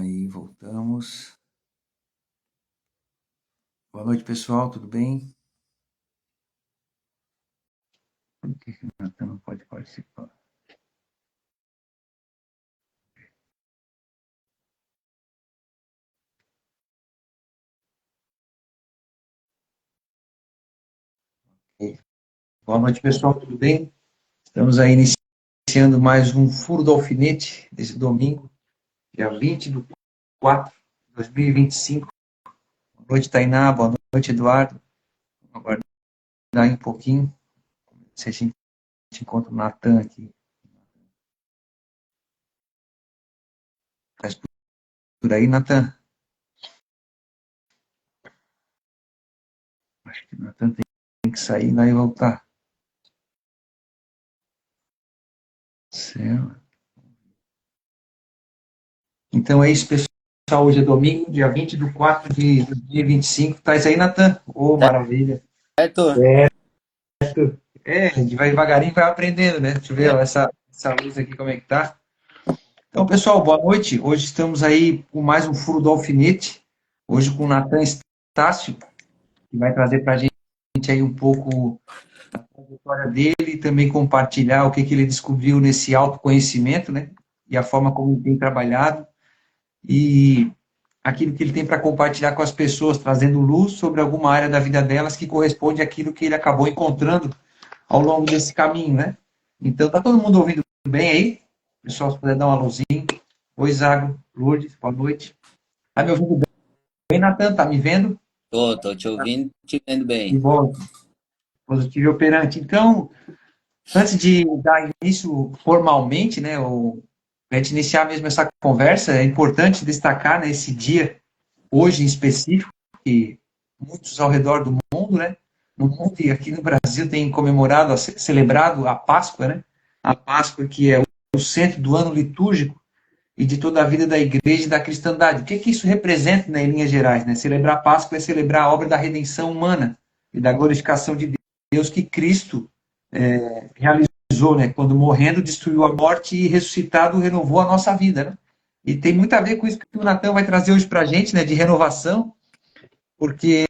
Aí, voltamos. Boa noite, pessoal, tudo bem? Por que o Nathan não pode participar? Boa noite, pessoal, tudo bem? Estamos aí iniciando mais um Furo do Alfinete, desse domingo, dia 20 de 4 de 2025. Boa noite, Tainá, boa noite, Eduardo. Vamos aguardar aí um pouquinho, se a gente encontra o Nathan aqui. Está por aí, Nathan? Acho que o Nathan tem que sair lá e voltar. Certo. Então é isso, pessoal. Hoje é domingo, dia 20 de 4 de 2025. Estás aí, Natan? Ô, maravilha. Certo? A gente vai devagarinho e vai aprendendo, né? Deixa eu ver É. ó, essa luz aqui, como é que tá. Então, pessoal, boa noite. Hoje estamos aí com mais um Furo do Alfinete. Hoje com o Natan Estácio, que vai trazer para a gente aí um pouco a trajetória dele e também compartilhar o que ele descobriu nesse autoconhecimento, né? E a forma como ele tem trabalhado. E aquilo que ele tem para compartilhar com as pessoas, trazendo luz sobre alguma área da vida delas que corresponde àquilo que ele acabou encontrando ao longo desse caminho, né? Então, tá todo mundo ouvindo bem aí? Pessoal, se puder dar uma luzinha. Oi, Zago, Lourdes, boa noite. Tá me ouvindo bem, Natan? Tá me vendo? Tô te ouvindo, te vendo Que bem. bom, positivo e operante. Então, antes de dar início formalmente, né, a gente iniciar mesmo essa conversa, é importante destacar, né, esse dia, hoje em específico, que muitos ao redor do mundo, né, no mundo e aqui no Brasil tem comemorado, celebrado a Páscoa, né, a Páscoa que é o centro do ano litúrgico e de toda a vida da igreja e da cristandade. O que isso representa, né, em linhas gerais? Né? Celebrar a Páscoa é celebrar a obra da redenção humana e da glorificação de Deus que Cristo realizou, né? Quando morrendo destruiu a morte e ressuscitado renovou a nossa vida, né? E tem muito a ver com isso que o Natan vai trazer hoje para a gente, né, de renovação, porque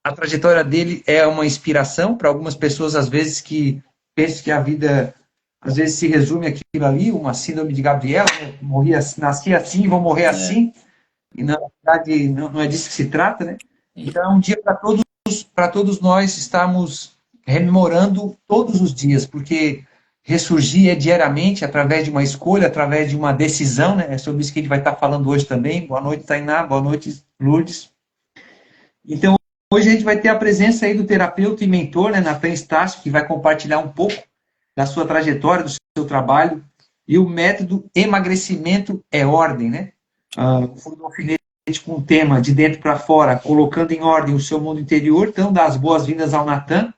a trajetória dele é uma inspiração para algumas pessoas, às vezes, que pensam que a vida, às vezes, se resume aquilo ali, uma síndrome de Gabriela, né? Morria, nasci assim, vou morrer É, assim, e na verdade não é disso que se trata, né? Então é um dia para todos nós estarmos rememorando todos os dias, porque ressurgir é diariamente através de uma escolha, através de uma decisão, né? É sobre isso que a gente vai estar falando hoje também. Boa noite, Tainá, boa noite, Lourdes. Então, hoje a gente vai ter a presença aí do terapeuta e mentor, né, Natan Estácio, que vai compartilhar um pouco da sua trajetória, do seu trabalho, e o método emagrecimento é ordem, né? O Fundo do Alfinete com o tema de dentro para fora, colocando em ordem o seu mundo interior. Então, dá as boas-vindas ao Natan.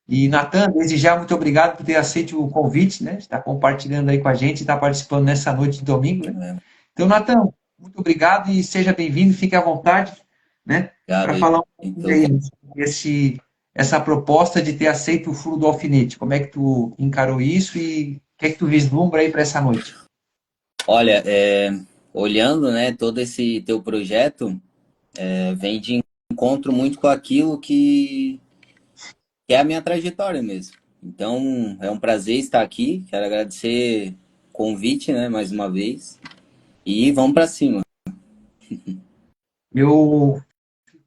E, Natan, desde já, muito obrigado por ter aceito o convite, né? Está compartilhando aí com a gente, está participando nessa noite de domingo, né? é. Então, Natan, muito obrigado e seja bem-vindo, fique à vontade, né, para Obrigado. falar um pouquinho Então, aí essa proposta de ter aceito o furo do alfinete. Como é que tu encarou isso e o que é que tu vislumbra aí para essa noite? olha, olhando, né, todo esse teu projeto, vem de encontro muito com aquilo que é a minha trajetória mesmo. Então, é um prazer estar aqui. Quero agradecer o convite, né, mais uma vez. E vamos para cima. Eu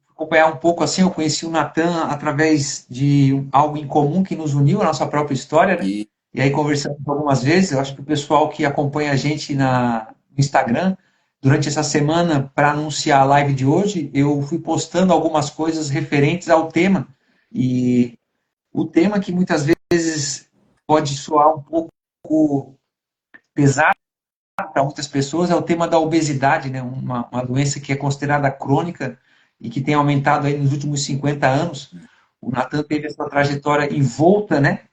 acompanhar um pouco assim, eu conheci o Natan através de algo em comum que nos uniu, a nossa própria história, né? E E aí conversamos algumas vezes, eu acho que o pessoal que acompanha a gente no Instagram, durante essa semana, para anunciar a live de hoje, eu fui postando algumas coisas referentes ao tema. E o tema que muitas vezes pode soar um pouco pesado para muitas pessoas é o tema da obesidade, né? Uma doença que é considerada crônica e que tem aumentado aí nos últimos 50 anos. O Natan teve essa trajetória envolta, né,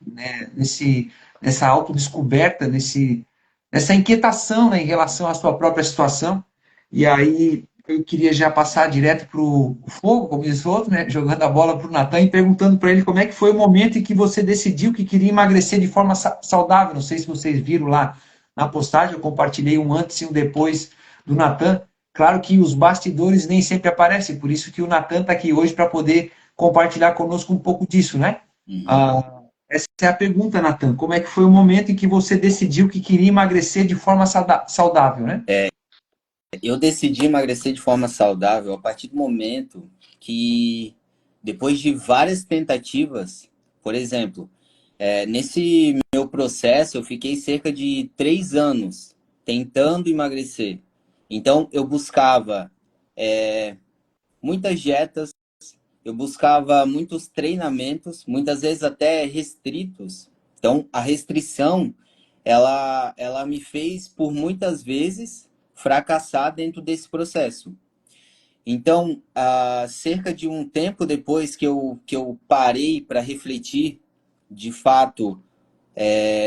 nessa autodescoberta, nessa inquietação, né, em relação à sua própria situação. E aí eu queria já passar direto para o fogo, como diz o outro, né, jogando a bola para o Natan e perguntando para ele como é que foi o momento em que você decidiu que queria emagrecer de forma saudável. Não sei se vocês viram lá na postagem, eu compartilhei um antes e um depois do Natan. Claro que os bastidores nem sempre aparecem, por isso que o Natan está aqui hoje para poder compartilhar conosco um pouco disso, né? Uhum. Essa é a pergunta, Natan. Como é que foi o momento em que você decidiu que queria emagrecer de forma saudável, né? Eu decidi emagrecer de forma saudável a partir do momento que, depois de várias tentativas, por exemplo, nesse meu processo, eu fiquei cerca de 3 anos tentando emagrecer. Então, eu buscava muitas dietas, eu buscava muitos treinamentos, muitas vezes até restritos. Então, a restrição, ela me fez, por muitas vezes, fracassar dentro desse processo. Então, cerca de um tempo depois que eu parei para refletir, de fato,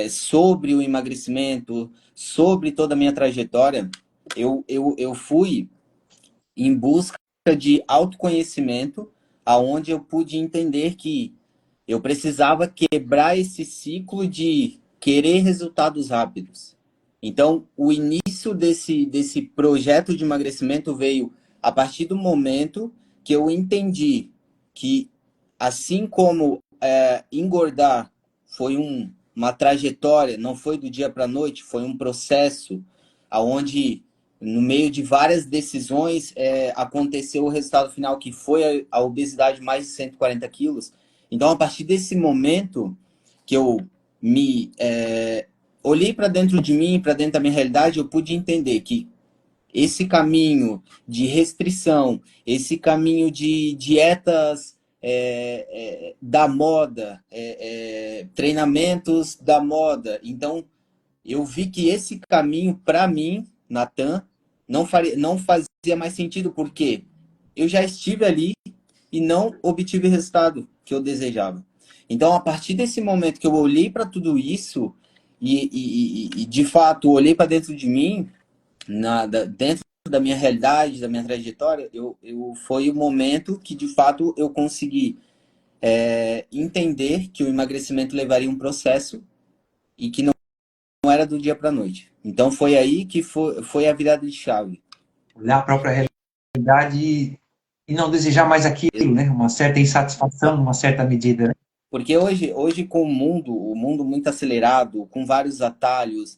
sobre o emagrecimento, sobre toda a minha trajetória, eu fui em busca de autoconhecimento, aonde eu pude entender que eu precisava quebrar esse ciclo de querer resultados rápidos. Então, o início desse projeto de emagrecimento veio a partir do momento que eu entendi que, assim como engordar foi uma trajetória, não foi do dia para a noite, foi um processo aonde no meio de várias decisões, aconteceu o resultado final, que foi a obesidade mais de 140 quilos. Então, a partir desse momento que eu me olhei para dentro de mim, para dentro da minha realidade, eu pude entender que esse caminho de restrição, esse caminho de dietas da moda, treinamentos da moda. Então, eu vi que esse caminho, para mim, Natan, não fazia mais sentido, porque eu já estive ali e não obtive o resultado que eu desejava. Então, a partir desse momento que eu olhei para tudo isso e, de fato, olhei para dentro de mim, dentro da minha realidade, da minha trajetória, foi o momento que, de fato, eu consegui entender que o emagrecimento levaria um processo e que não era do dia para a noite. Então, foi aí que foi a virada de chave. Olhar a própria realidade e não desejar mais aquilo, né? Uma certa insatisfação, uma certa medida, né? Porque hoje com o mundo muito acelerado, com vários atalhos,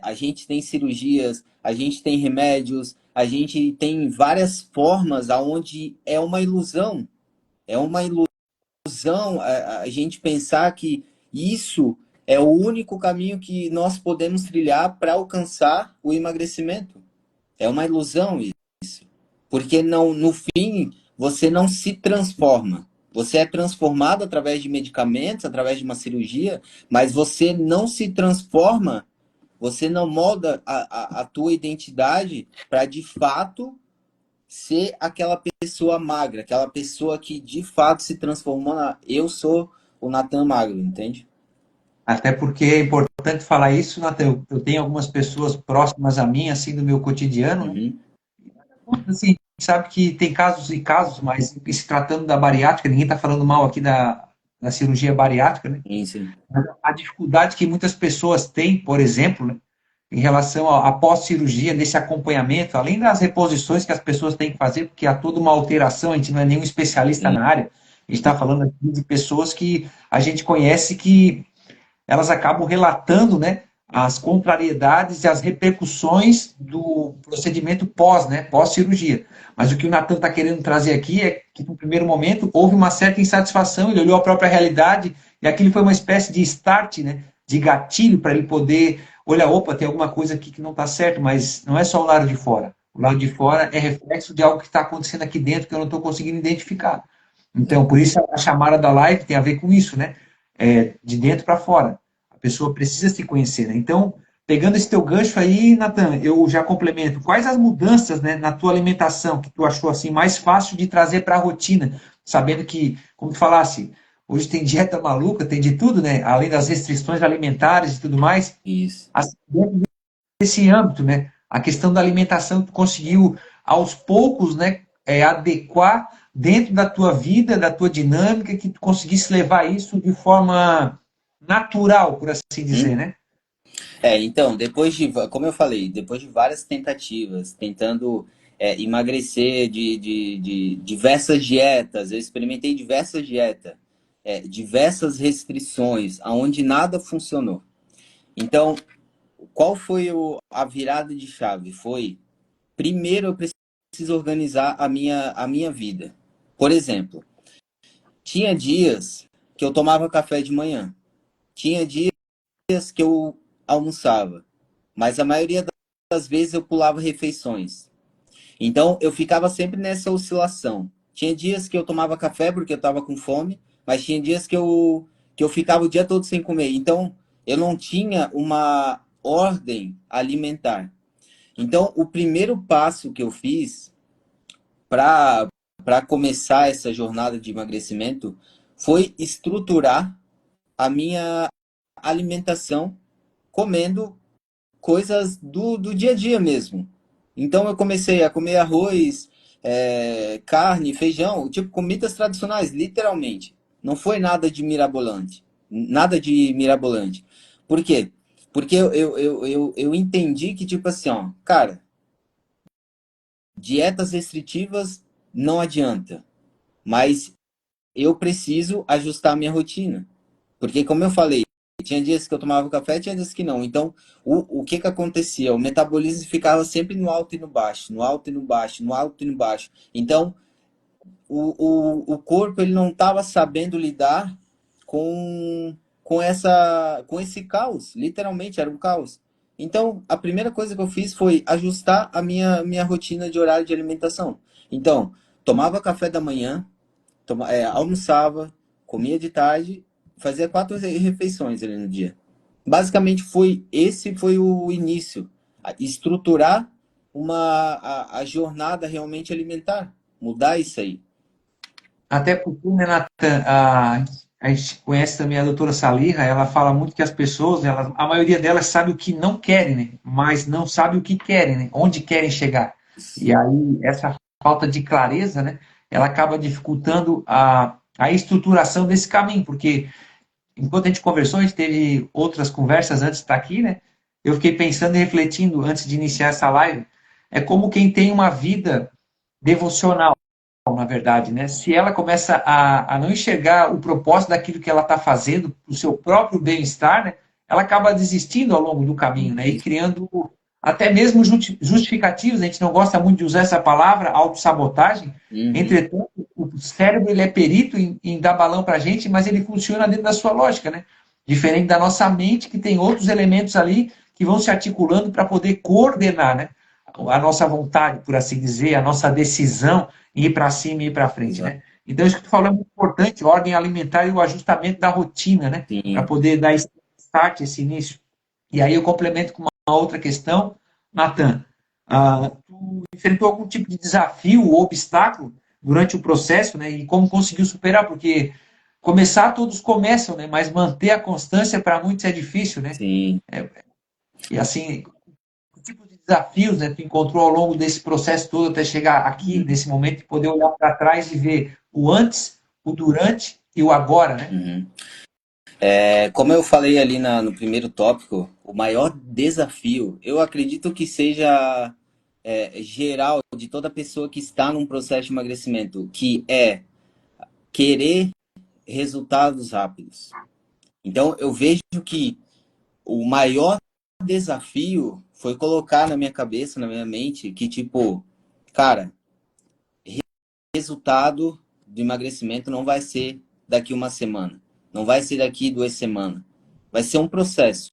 a gente tem cirurgias, a gente tem remédios, a gente tem várias formas aonde é uma ilusão a gente pensar que isso é o único caminho que nós podemos trilhar para alcançar o emagrecimento. É uma ilusão isso. Porque não, no fim, você não se transforma. Você é transformado através de medicamentos, através de uma cirurgia, mas você não se transforma, você não molda a tua identidade para, de fato, ser aquela pessoa magra, aquela pessoa que, de fato, se transformou eu sou o Natan magro, entende? Até porque é importante falar isso, Natan. Eu tenho algumas pessoas próximas a mim, assim, do meu cotidiano, né? Uhum. Assim, sabe que tem casos e casos, mas se tratando da bariátrica, ninguém está falando mal aqui da cirurgia bariátrica, né? Sim, sim. A dificuldade que muitas pessoas têm, por exemplo, né, em relação à pós-cirurgia, nesse acompanhamento, além das reposições que as pessoas têm que fazer, porque há toda uma alteração, a gente não é nenhum especialista Sim. na área, a gente está falando aqui de pessoas que a gente conhece que elas acabam relatando, né, as contrariedades e as repercussões do procedimento pós, né, pós-cirurgia. Mas o que o Natan está querendo trazer aqui é que, no primeiro momento, houve uma certa insatisfação, ele olhou a própria realidade e aquilo foi uma espécie de start, né, de gatilho para ele poder olhar, opa, tem alguma coisa aqui que não está certo, mas não é só o lado de fora. O lado de fora é reflexo de algo que está acontecendo aqui dentro que eu não estou conseguindo identificar. Então, por isso a chamada da live tem a ver com isso, né? De dentro para fora. A pessoa precisa se conhecer, né? Então, pegando esse teu gancho aí, Natan, eu já complemento. Quais as mudanças, né, na tua alimentação que tu achou assim mais fácil de trazer para a rotina, sabendo que, como tu falasse, hoje tem dieta maluca, tem de tudo, né? Além das restrições alimentares e tudo mais. Isso. Dentro desse âmbito, né? A questão da alimentação, tu conseguiu aos poucos, né, adequar dentro da tua vida, da tua dinâmica, que tu conseguisse levar isso de forma natural, por assim dizer, né? Então, como eu falei, depois de várias tentativas, tentando emagrecer de diversas dietas, eu experimentei diversas dietas, diversas restrições, aonde nada funcionou. Então, qual foi a virada de chave? Foi, primeiro eu preciso organizar a minha vida. Por exemplo, tinha dias que eu tomava café de manhã, tinha dias que eu almoçava, mas a maioria das vezes eu pulava refeições. Então eu ficava sempre nessa oscilação. Tinha dias que eu tomava café porque eu estava com fome, mas tinha dias que eu ficava o dia todo sem comer. Então eu não tinha uma ordem alimentar. Então o primeiro passo que eu fiz para começar essa jornada de emagrecimento foi estruturar a minha alimentação comendo coisas do dia a dia mesmo. Então eu comecei a comer arroz, carne, feijão, tipo comidas tradicionais, literalmente. Não foi nada de mirabolante. Nada de mirabolante. Por quê? Porque eu entendi que, tipo assim, ó, cara, dietas restritivas não adianta. Mas eu preciso ajustar a minha rotina. Porque, como eu falei, tinha dias que eu tomava café, tinha dias que não. Então, o que que acontecia? O metabolismo ficava sempre no alto e no baixo, no alto e no baixo, no alto e no baixo. Então, o corpo ele não estava sabendo lidar com esse caos. Literalmente, era um caos. Então, a primeira coisa que eu fiz foi ajustar a minha rotina de horário de alimentação. Então, tomava café da manhã, almoçava, comia de tarde, fazia 4 refeições ali no dia. Basicamente esse foi o início, estruturar a jornada realmente alimentar, mudar isso aí. Até porque, né, Natan, a gente conhece também a doutora Salirra, ela fala muito que as pessoas, a maioria delas sabe o que não querem, né, mas não sabe o que querem, né, onde querem chegar. E aí, essa falta de clareza, né, ela acaba dificultando a estruturação desse caminho, porque enquanto a gente conversou, a gente teve outras conversas antes de estar aqui, né, eu fiquei pensando e refletindo antes de iniciar essa live, é como quem tem uma vida devocional, na verdade, né? Se ela começa a não enxergar o propósito daquilo que ela está fazendo, o seu próprio bem-estar, né? Ela acaba desistindo ao longo do caminho, né? E criando até mesmo justificativos. A gente não gosta muito de usar essa palavra, autossabotagem. Uhum, Entretanto, o cérebro ele é perito em dar balão para a gente, mas ele funciona dentro da sua lógica, né? Diferente da nossa mente, que tem outros elementos ali que vão se articulando para poder coordenar, né? A nossa vontade, por assim dizer, a nossa decisão ir para cima e ir para frente, exato. né? Então, isso que tu falou é muito importante, ordem alimentar e o ajustamento da rotina, né? Para Sim. poder dar esse start, esse início. E aí eu complemento com uma outra questão, Natan. Tu enfrentou algum tipo de desafio ou obstáculo durante o processo, né? E como conseguiu superar? Porque começar todos começam, né? Mas manter a constância para muitos é difícil, né? Sim. E assim, que tipo de desafios, né, tu encontrou ao longo desse processo todo até chegar aqui, nesse momento, e poder olhar para trás e ver o antes, o durante e o agora, né? Uhum. Como eu falei ali no primeiro tópico, o maior desafio, eu acredito que seja geral de toda pessoa que está num processo de emagrecimento, que é querer resultados rápidos. Então, eu vejo que o maior desafio foi colocar na minha cabeça, na minha mente, que tipo, cara, resultado do emagrecimento não vai ser daqui uma semana, não vai ser daqui 2 semanas, vai ser um processo.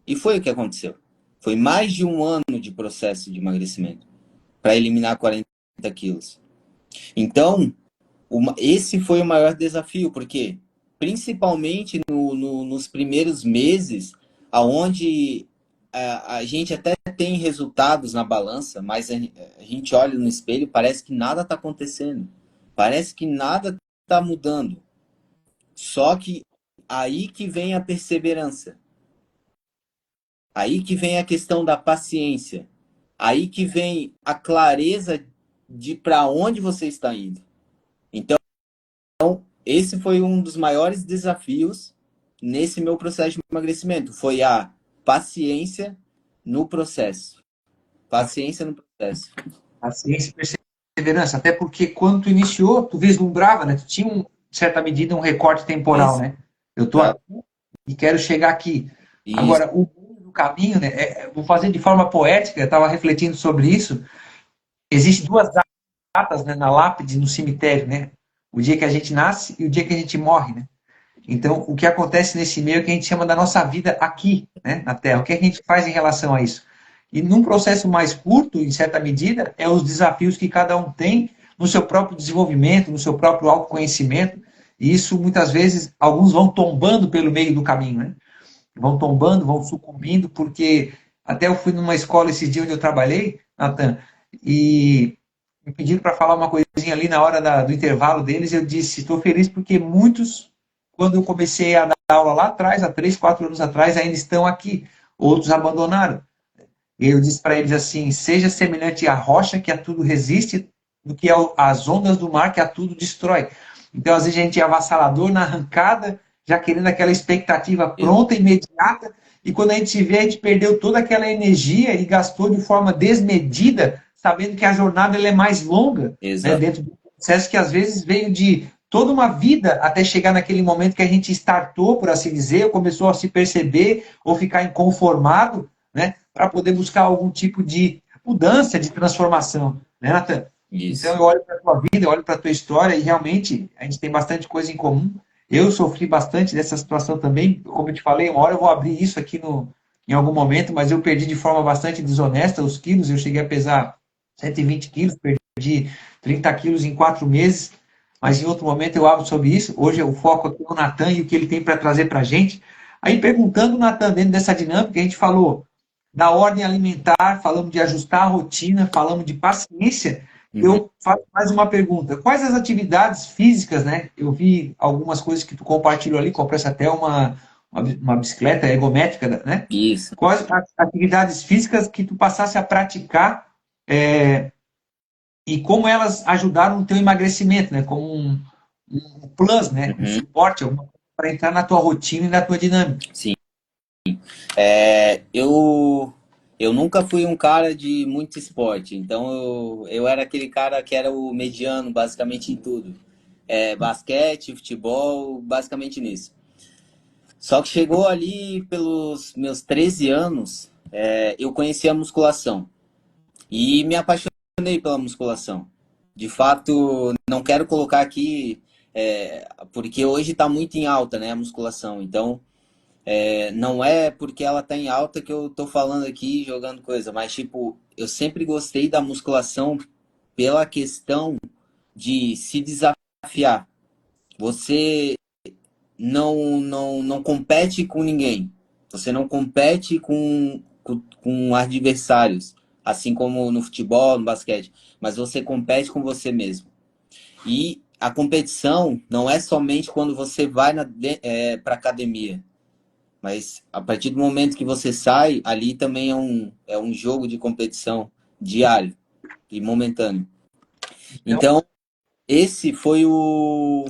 E foi o que aconteceu. Foi mais de um ano de processo de emagrecimento para eliminar 40 quilos. Então, esse foi o maior desafio, porque principalmente nos primeiros meses, aonde a gente até tem resultados na balança, mas a gente olha no espelho, parece que nada está acontecendo, parece que nada está mudando. Só que aí que vem a perseverança, aí que vem a questão da paciência, aí que vem a clareza de para onde você está indo. Então, esse foi um dos maiores desafios nesse meu processo de emagrecimento. Foi paciência no processo. Paciência no processo. Paciência e perseverança. Até porque quando tu iniciou, tu vislumbrava, né? Tu tinha, de certa medida, um recorte temporal, né? Eu tô aqui e quero chegar aqui. Isso, Agora, o caminho, né? Vou fazer de forma poética, eu estava refletindo sobre isso. Existem duas datas, né, na lápide, no cemitério, né? O dia que a gente nasce e o dia que a gente morre, né? Então, o que acontece nesse meio é que a gente chama da nossa vida aqui, né, na Terra. O que a gente faz em relação a isso? E num processo mais curto, em certa medida, é os desafios que cada um tem no seu próprio desenvolvimento, no seu próprio autoconhecimento. E isso, muitas vezes, alguns vão tombando pelo meio do caminho, né? Vão tombando, vão sucumbindo, porque até eu fui numa escola esse dia onde eu trabalhei, Natan, e me pediram para falar uma coisinha ali na hora do intervalo deles. Eu disse: estou feliz porque muitos, quando eu comecei a dar aula lá atrás, há 3, 4 anos atrás, ainda estão aqui. Outros abandonaram. E eu disse para eles assim: seja semelhante à rocha que a tudo resiste, do que às ondas do mar que a tudo destrói. Então, às vezes, a gente é avassalador na arrancada, já querendo aquela expectativa pronta, imediata, e quando a gente se vê, a gente perdeu toda aquela energia e gastou de forma desmedida, sabendo que a jornada ela é mais longa, né, exato. dentro do processo que às vezes veio de toda uma vida até chegar naquele momento que a gente startou, por assim dizer, ou começou a se perceber ou ficar inconformado, né, para poder buscar algum tipo de mudança, de transformação, né, Nathan? Então Isso. eu olho para a tua vida, eu olho para a tua história e realmente a gente tem bastante coisa em comum. Eu sofri bastante dessa situação também, como eu te falei, uma hora eu vou abrir isso aqui em algum momento, mas eu perdi de forma bastante desonesta os quilos, eu cheguei a pesar 120 quilos, perdi 30 quilos em 4 meses, mas em outro momento eu abro sobre isso. Hoje o foco aqui é o Natan e o que ele tem para trazer para a gente. Aí perguntando, Natan, dentro dessa dinâmica, a gente falou da ordem alimentar, falamos de ajustar a rotina, falamos de paciência. Uhum. Eu faço mais uma pergunta. Quais as atividades físicas, né? Eu vi algumas coisas que tu compartilhou ali, compraste até uma bicicleta ergométrica, né? Isso. Quais as atividades físicas que tu passasse a praticar e como elas ajudaram no teu emagrecimento, né? Como um plus, né? Um Uhum. suporte para entrar na tua rotina e na tua dinâmica. Sim. Eu nunca fui um cara de muito esporte, então eu era aquele cara que era o mediano, basicamente em tudo. Basquete, futebol, basicamente nisso. Só que chegou ali pelos meus 13 anos, eu conheci a musculação e me apaixonei pela musculação. De fato, não quero colocar aqui, porque hoje está muito em alta, né, a musculação. Então, não é porque ela tá em alta que eu tô falando aqui jogando coisa, mas tipo, eu sempre gostei da musculação pela questão de se desafiar. Você não compete com ninguém. Você não compete com adversários, assim como no futebol, no basquete, mas você compete com você mesmo. E a competição não é somente quando você vai para academia. Mas a partir do momento que você sai, ali também é um jogo de competição diário e momentâneo. Então, Então, esse foi o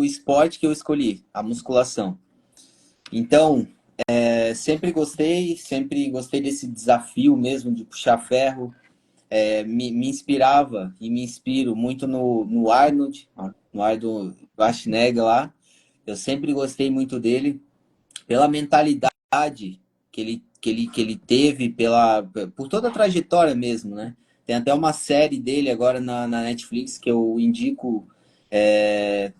esporte que eu escolhi, a musculação. Então, sempre gostei desse desafio mesmo de puxar ferro. Me inspirava e me inspiro muito no Arnold, no Arnold Schwarzenegger lá. Eu sempre gostei muito dele pela mentalidade que ele teve, por toda a trajetória mesmo, né? Tem até uma série dele agora na Netflix que eu indico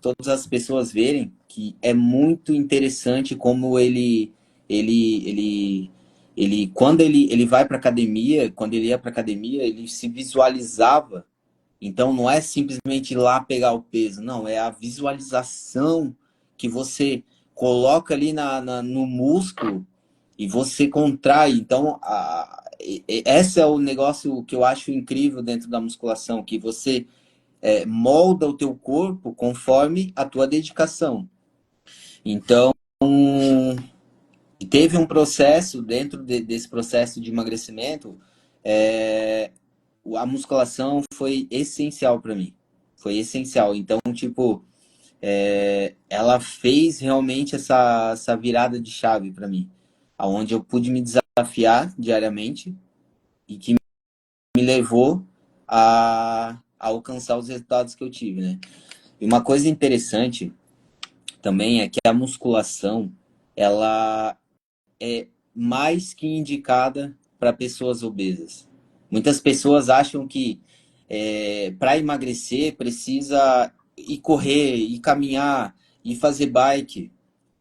todas as pessoas verem, que é muito interessante como ele, ele, quando ele vai para academia, quando ele ia para academia, ele se visualizava. Então não é simplesmente ir lá pegar o peso, não, é a visualização que você coloca ali no músculo e você contrai. Então, esse é o negócio que eu acho incrível dentro da musculação, que você molda o teu corpo conforme a tua dedicação. Então, teve um processo, dentro desse processo de emagrecimento, a musculação foi essencial para mim. Foi essencial. Então, tipo, ela fez realmente essa virada de chave para mim, aonde eu pude me desafiar diariamente e que me levou a alcançar os resultados que eu tive, né? E uma coisa interessante também é que a musculação, ela é mais que indicada para pessoas obesas. Muitas pessoas acham que para emagrecer precisa ir correr, ir caminhar, ir fazer bike.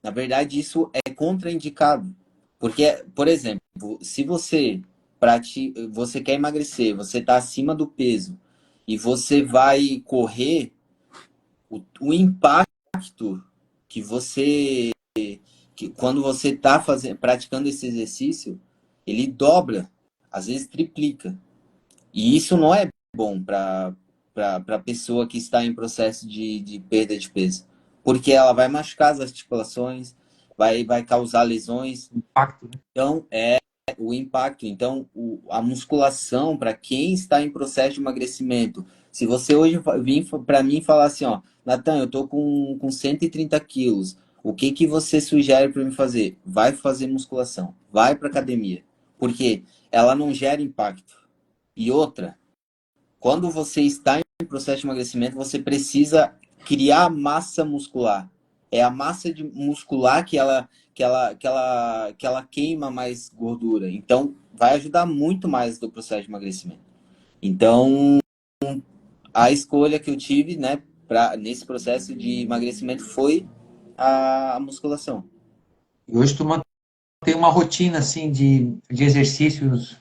Na verdade, isso é contraindicado. Porque, por exemplo, se você quer emagrecer, você está acima do peso e você vai correr, o impacto que você que quando você está praticando esse exercício, ele dobra, às vezes triplica. E isso não é bom para a pessoa que está em processo de perda de peso. Porque ela vai machucar as articulações, vai causar lesões. Impacto, né? Então, é o impacto. Então, a musculação, para quem está em processo de emagrecimento, se você hoje vir para mim e falar assim, ó, Natan, eu tô com 130 quilos, o que que você sugere para mim fazer? Vai fazer musculação, vai para academia, porque ela não gera impacto. E outra, quando você está em processo de emagrecimento, você precisa criar massa muscular. É a massa muscular que ela queima mais gordura. Então, vai ajudar muito mais do processo de emagrecimento. Então, a escolha que eu tive, né, nesse processo de emagrecimento foi a musculação. E hoje tu mantém uma rotina assim de exercícios.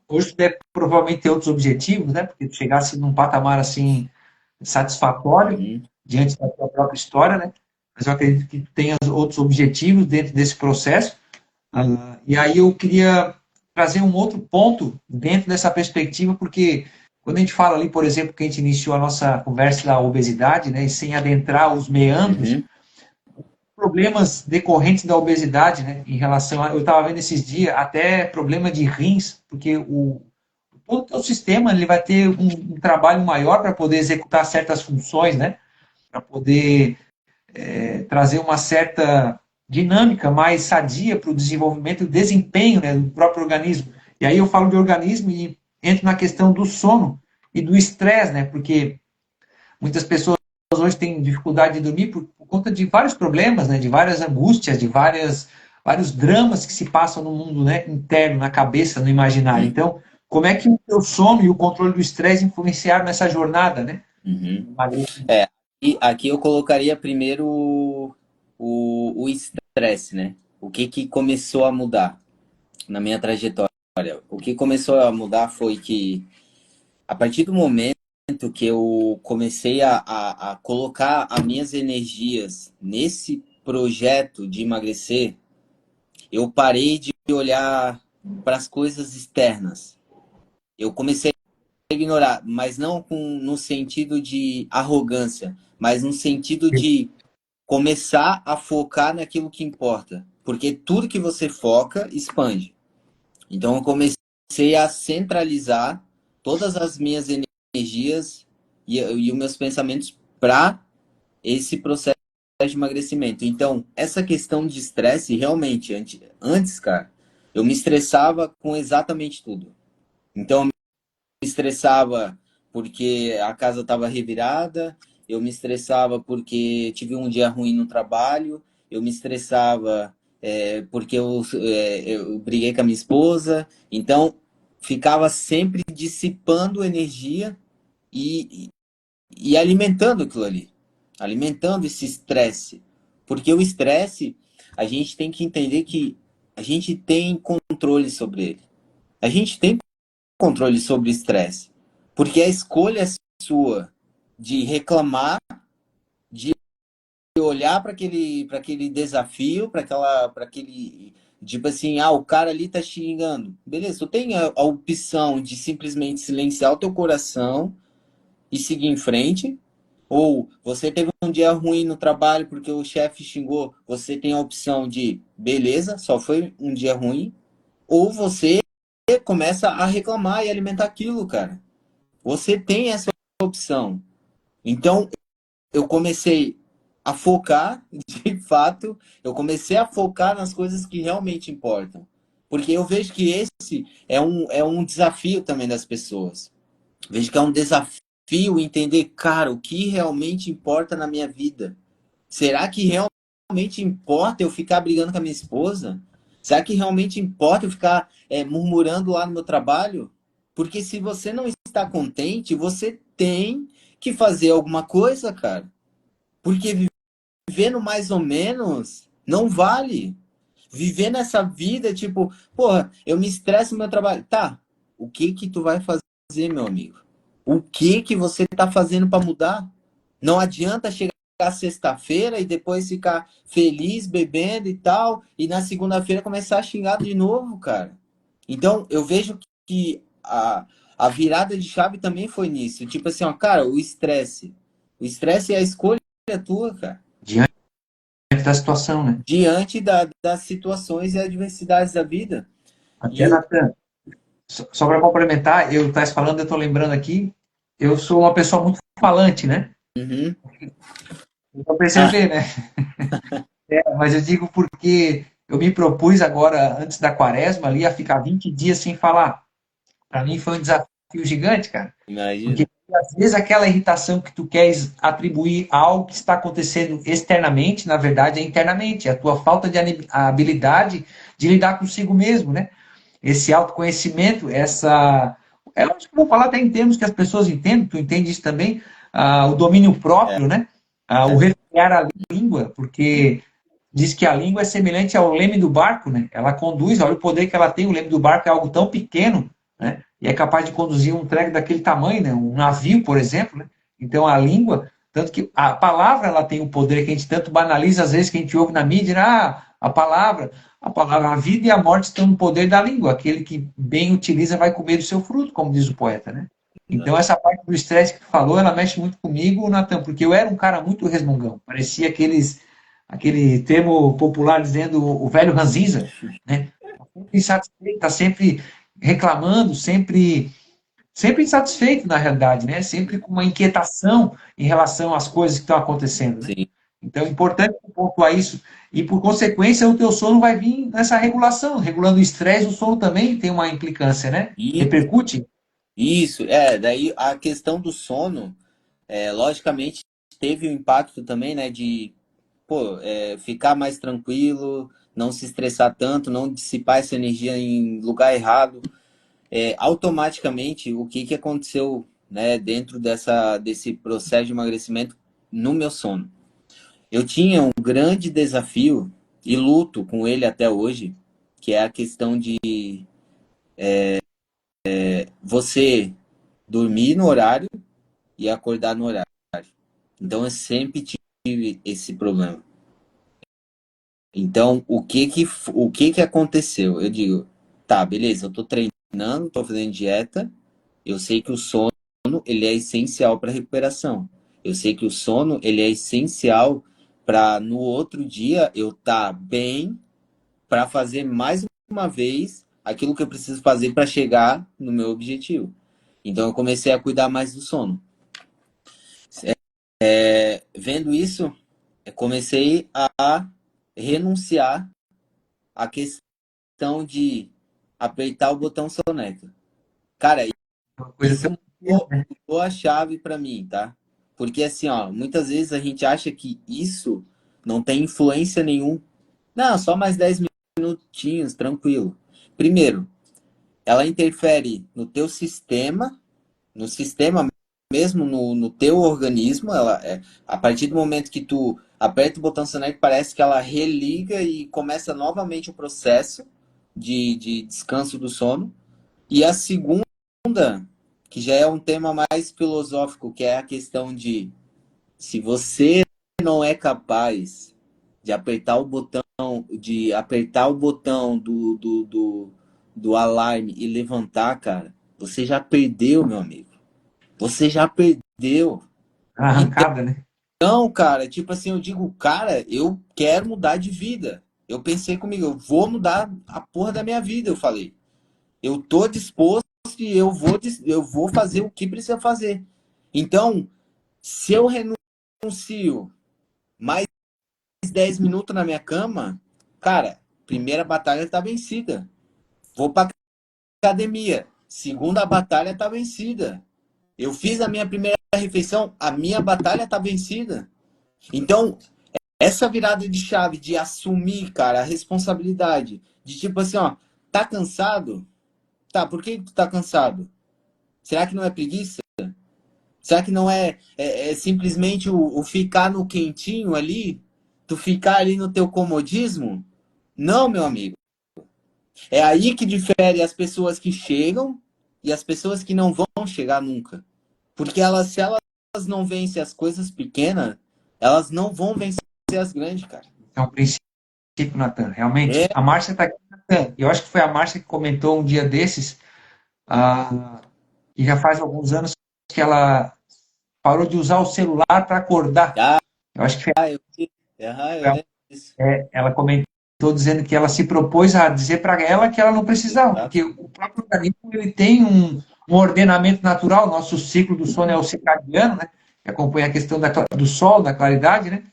Hoje tu deve provavelmente ter outros objetivos, né? Porque tu chegasse num patamar assim satisfatório Uhum. diante da tua própria história, né? Mas eu acredito que tu tenhas outros objetivos dentro desse processo. E aí eu queria trazer um outro ponto dentro dessa perspectiva, porque quando a gente fala ali, por exemplo, que a gente iniciou a nossa conversa da obesidade, né? E sem adentrar os meandros, Uhum. problemas decorrentes da obesidade, né? Em relação a, eu estava vendo esses dias até problema de rins, porque todo o sistema ele vai ter um trabalho maior para poder executar certas funções, né? Para poder trazer uma certa dinâmica mais sadia para o desenvolvimento e desempenho, né, do próprio organismo. E aí eu falo de organismo e entro na questão do sono e do estresse, né? Porque muitas pessoas hoje têm dificuldade de dormir por conta de vários problemas, né? De várias angústias, de vários dramas que se passam no mundo, né? Interno, na cabeça, no imaginário. Então, como é que o teu sono e o controle do estresse influenciaram nessa jornada, né? Uhum. É, e aqui eu colocaria primeiro o estresse, né? O que que começou a mudar na minha trajetória? O que começou a mudar foi que, a partir do momento que eu comecei a colocar as minhas energias nesse projeto de emagrecer, eu parei de olhar para as coisas externas. Eu comecei a ignorar, mas não no sentido de arrogância, mas no sentido de começar a focar naquilo que importa. Porque tudo que você foca expande. Então eu comecei a centralizar todas as minhas energias e os meus pensamentos para esse processo de emagrecimento. Então, essa questão de estresse, realmente, antes, cara, eu me estressava com exatamente tudo. Então, eu me estressava porque a casa estava revirada, eu me estressava porque tive um dia ruim no trabalho, eu me estressava porque eu briguei com a minha esposa. Então, ficava sempre dissipando energia e, e alimentando aquilo ali, alimentando esse estresse. Porque o estresse, a gente tem que entender que a gente tem controle sobre ele. A gente tem controle sobre o estresse. Porque a escolha é sua de reclamar, de olhar para aquele desafio, para aquele. Tipo assim, o cara ali tá xingando. Beleza, tu tem a opção de simplesmente silenciar o teu coração e seguir em frente. Ou você teve um dia ruim no trabalho porque o chefe xingou, você tem a opção de, beleza, só foi um dia ruim. Ou você começa a reclamar e alimentar aquilo, cara. Você tem essa opção. Então, eu comecei a focar, de fato, eu comecei a focar nas coisas que realmente importam. Porque eu vejo que esse é um desafio também das pessoas. Vejo que é um desafio entender, cara, o que realmente importa na minha vida. Será que realmente importa eu ficar brigando com a minha esposa? Será que realmente importa eu ficar murmurando lá no meu trabalho? Porque se você não está contente, você tem que fazer alguma coisa, cara. Porque vivendo mais ou menos não vale. Viver nessa vida, tipo, porra, eu me estresso no meu trabalho. Tá, o que que tu vai fazer, meu amigo? O que que você tá fazendo para mudar? Não adianta chegar sexta-feira e depois ficar feliz, bebendo e tal, e na segunda-feira começar a xingar de novo, cara. Então, eu vejo que a virada de chave também foi nisso. Tipo assim, ó, cara, o estresse. O estresse é a escolha tua, cara. Diante da situação, né? Diante das situações e adversidades da vida. Até, E o. Natan, só para complementar, eu estava falando, eu estou lembrando aqui, eu sou uma pessoa muito falante, né? Uhum. Então Ah, perceber, né? Mas eu digo porque eu me propus agora, antes da quaresma, ali, a ficar 20 dias sem falar. Para mim foi um desafio gigante, cara. imagina. Porque às vezes aquela irritação que tu queres atribuir a algo que está acontecendo externamente, na verdade é internamente. É a tua falta de habilidade de lidar consigo mesmo, né? Esse autoconhecimento, essa. Eu acho que vou falar até em termos que as pessoas entendem, tu entende isso também, o domínio É, próprio, né? O é. refrear a língua, porque diz que a língua é semelhante ao leme do barco, né? Ela conduz, olha o poder que ela tem. O leme do barco é algo tão pequeno, né? E é capaz de conduzir um treco daquele tamanho, né? Um navio, por exemplo, né? Então a língua, tanto que a palavra ela tem o poder que a gente tanto banaliza às vezes que a gente ouve na mídia, a palavra, a vida e a morte estão no poder da língua. Aquele que bem utiliza vai comer do seu fruto, como diz o poeta, né? Então essa parte do estresse que tu falou, ela mexe muito comigo, Natan, porque eu era um cara muito resmungão. Parecia aquele termo popular dizendo o velho ranzinza, né? Tá sempre insatisfeito, tá sempre reclamando, sempre insatisfeito na realidade, né? Sempre com uma inquietação em relação às coisas que estão acontecendo, né? Sim. Então é importante pontuar isso e por consequência o teu sono vai vir nessa regulação, regulando o estresse, o sono também tem uma implicância, né? E Repercute. isso, daí a questão do sono, logicamente, teve o impacto também, né, de, pô, ficar mais tranquilo, não se estressar tanto, não dissipar essa energia em lugar errado. Automaticamente, o que que aconteceu, né, dentro desse processo de emagrecimento no meu sono? Eu tinha um grande desafio e luto com ele até hoje, que é a questão de você dormir no horário e acordar no horário. Então eu sempre tive esse problema. Então o que que aconteceu? Eu digo, tá, beleza, eu tô treinando, tô fazendo dieta, eu sei que o sono ele é essencial para recuperação. Eu sei que o sono ele é essencial para no outro dia eu estar bem para fazer mais uma vez aquilo que eu preciso fazer para chegar no meu objetivo. Então eu comecei a cuidar mais do sono. Vendo isso, eu comecei a renunciar à questão de apertar o botão soneca. Cara, Uma coisa isso tão pequena, né? mudou a chave para mim, tá? Porque assim, ó, muitas vezes a gente acha que isso não tem influência nenhum. Não, só mais 10 minutinhos, tranquilo. Primeiro, ela interfere no teu sistema, no sistema mesmo, no teu organismo. A partir do momento que tu aperta o botão soneca, parece que ela religa e começa novamente o processo de descanso do sono. E a segunda, que já é um tema mais filosófico, que é a questão de se você não é capaz de apertar o botão do alarme e levantar, cara, você já perdeu, meu amigo. Você já perdeu. A arrancada, né? Então, cara, tipo assim, eu digo, cara, eu quero mudar de vida. Eu pensei comigo, eu vou mudar a porra da minha vida, eu falei. Eu tô disposto e eu vou fazer o que precisa fazer. Então, se eu renuncio mais 10 minutos na minha cama, cara, primeira batalha tá vencida. vou para academia. Segunda batalha tá vencida. Eu fiz a minha primeira refeição, a minha batalha tá vencida. Então, essa virada de chave de assumir, cara, a responsabilidade, de tipo assim, ó, tá cansado? Tá, por que tu tá cansado? Será que não é preguiça? Será que não é simplesmente o ficar no quentinho ali? Tu ficar ali no teu comodismo? Não, meu amigo. É aí que difere as pessoas que chegam e as pessoas que não vão chegar nunca. Porque elas, se elas não vencem as coisas pequenas, elas não vão vencer as grandes, cara. É um princípio, Natan. Realmente. É, A Márcia está aqui, Natan. Eu acho que foi a Márcia que comentou um dia desses, ah, e já faz alguns anos que ela parou de usar o celular para acordar. ah, Eu acho que foi, eu lembro disso. ela comentou dizendo que ela se propôs a dizer para ela que ela não precisava, Exato. porque o próprio organismo ele tem um ordenamento natural. Nosso ciclo do sono é o circadiano, né? Que acompanha a questão do sol, da claridade, né?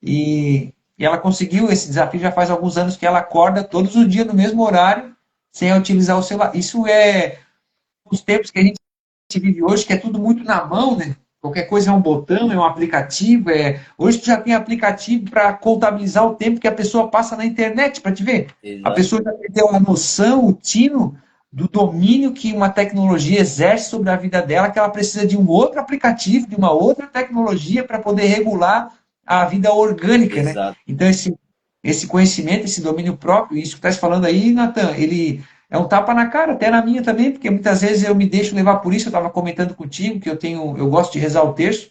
E ela conseguiu esse desafio já faz alguns anos que ela acorda todos os dias no mesmo horário, sem utilizar o celular. Isso é os tempos que a gente vive hoje, que é tudo muito na mão, né? Qualquer coisa é um botão, é um aplicativo. Hoje tu já tem aplicativo para contabilizar o tempo que a pessoa passa na internet, para te ver. A Exato. pessoa já tem a noção, o tino do domínio que uma tecnologia exerce sobre a vida dela, que ela precisa de um outro aplicativo, de uma outra tecnologia para poder regular a vida orgânica, né? Exato. Então, esse conhecimento, esse domínio próprio, isso que estás falando aí, Natan, ele é um tapa na cara, até na minha também, porque muitas vezes eu me deixo levar por isso. Eu estava comentando contigo que eu gosto de rezar o terço.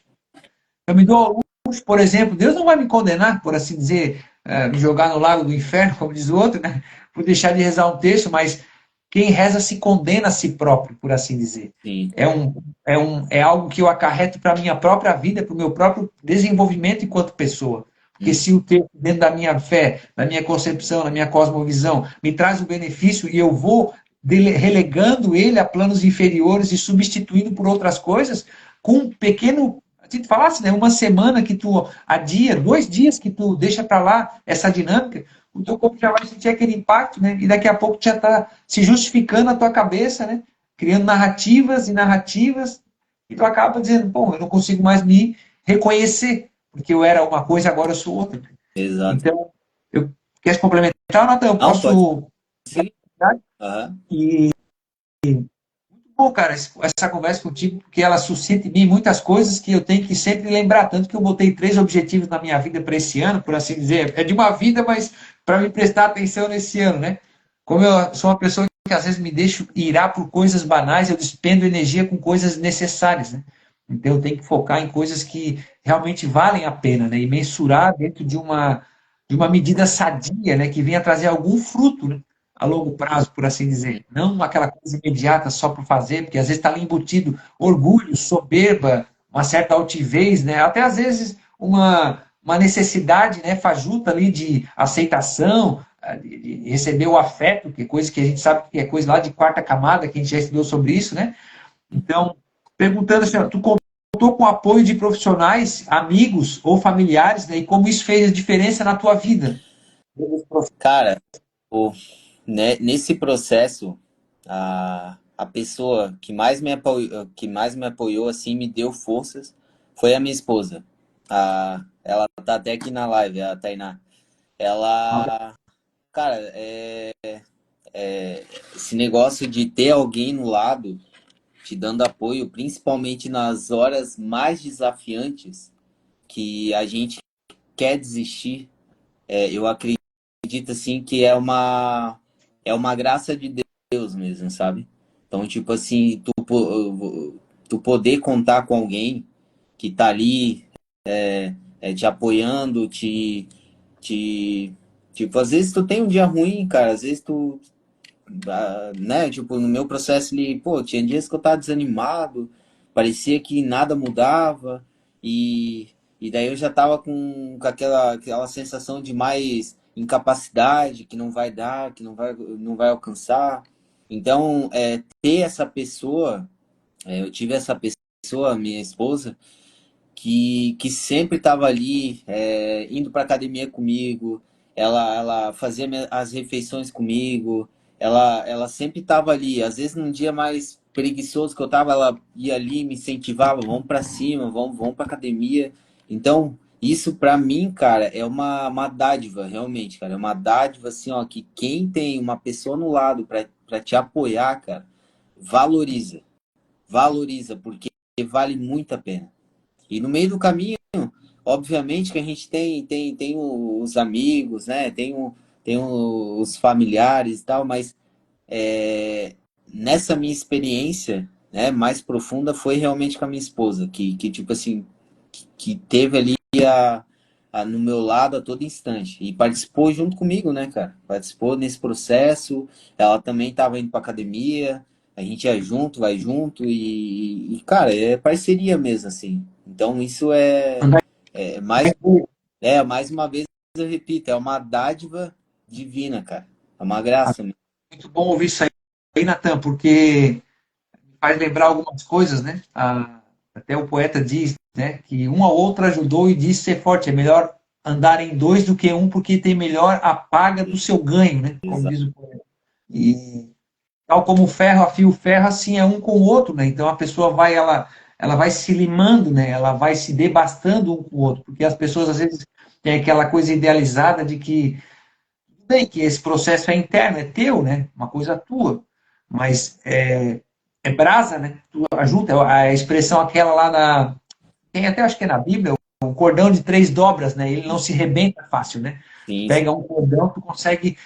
Eu me dou ao luxo, por exemplo, Deus não vai me condenar, por assim dizer, me jogar no lago do inferno, como diz o outro, né? Por deixar de rezar um terço, mas quem reza se condena a si próprio, por assim dizer. Sim. É algo que eu acarreto para a minha própria vida, para o meu próprio desenvolvimento enquanto pessoa. Porque Hum. se o texto, dentro da minha fé, da minha concepção, da minha cosmovisão, me traz o benefício e eu vou relegando ele a planos inferiores e substituindo por outras coisas, com um pequeno. A gente falasse, né? Uma semana que tu adia, 2 dias que tu deixa para lá essa dinâmica, o teu corpo já vai sentir aquele impacto, né? E daqui a pouco já está se justificando a tua cabeça, né? Criando narrativas e narrativas, e tu acaba dizendo, bom, eu não consigo mais me reconhecer, porque eu era uma coisa, agora eu sou outra. Exato. Então, eu queres complementar, Natan? Eu Não, pode posso. seguir. Aham. E bom, cara, essa conversa contigo, porque ela suscita em mim muitas coisas que eu tenho que sempre lembrar. Tanto que eu botei 3 objetivos na minha vida para esse ano, por assim dizer. É de uma vida, mas para me prestar atenção nesse ano, né? Como eu sou uma pessoa que às vezes me deixo irar por coisas banais, eu despendo energia com coisas necessárias, né? Então eu tenho que focar em coisas que realmente valem a pena, né? E mensurar dentro de uma medida sadia, né? Que venha trazer algum fruto, né? A longo prazo, por assim dizer. Não aquela coisa imediata só por fazer, porque às vezes está ali embutido orgulho, soberba, uma certa altivez, né? Até às vezes uma necessidade, né, fajuta ali de aceitação, de receber o afeto, que é coisa que a gente sabe que é coisa lá de quarta camada, que a gente já estudou sobre isso, né? Então, perguntando assim, ó, tu contou com o apoio de profissionais, amigos ou familiares, né? E como isso fez diferença na tua vida? Cara, o, nesse processo, a pessoa que mais me apoiou, assim, me deu forças, foi a minha esposa. Ela tá até aqui na live, a Tainá. Ela, cara, esse negócio de ter alguém no lado, te dando apoio, principalmente nas horas mais desafiantes, que a gente quer desistir, eu acredito, assim, que é uma graça de Deus mesmo, sabe? Então, tipo assim, tu poder contar com alguém que tá ali te apoiando, te. Tipo, às vezes tu tem um dia ruim, cara, às vezes tu. Né? Tipo, no meu processo ali, pô, tinha dias que eu tava desanimado, parecia que nada mudava, e, e daí eu já tava com aquela sensação de mais incapacidade, que não vai dar, que não vai alcançar. Então, ter essa pessoa, eu tive essa pessoa, minha esposa, que sempre estava ali, indo para academia comigo, ela fazia as refeições comigo, ela sempre estava ali. Às vezes, num dia mais preguiçoso que eu tava, ela ia ali, me incentivava, vamos para cima, vamos para academia. Então, isso para mim, cara, é uma dádiva, realmente, cara. É uma dádiva, assim, ó, que quem tem uma pessoa no lado para te apoiar, cara, valoriza. Valoriza, porque vale muito a pena. E no meio do caminho, obviamente que a gente tem os amigos, né? Tem os familiares e tal, mas é, nessa minha experiência, né, mais profunda foi realmente com a minha esposa, que tipo assim, que teve ali no meu lado a todo instante e participou junto comigo, né, cara? Participou nesse processo, ela também estava indo para academia, a gente ia junto, vai junto cara, é parceria mesmo, assim. Então isso é mais, mais uma vez eu repito, é uma dádiva divina, cara. É uma graça. Muito bom ouvir isso aí, Natan, porque faz lembrar algumas coisas, né? Até o poeta diz, né, que um ao outro ajudou e disse ser forte. É melhor andar em dois do que um, porque tem melhor a paga do seu ganho, né? Como Exato. diz o poeta. E tal como o ferro afia o ferro, assim é um com o outro, né? Então a pessoa vai, ela vai se limando, né? Ela vai se devastando um com o outro, porque as pessoas às vezes têm aquela coisa idealizada de que bem que esse processo é interno, é teu, né? Uma coisa tua, mas é brasa, né? Tu ajuda a expressão aquela lá na tem até acho que é na Bíblia o cordão de três dobras, né? Ele não se rebenta fácil, né? Tu Sim, sim. pega um cordão, tu consegue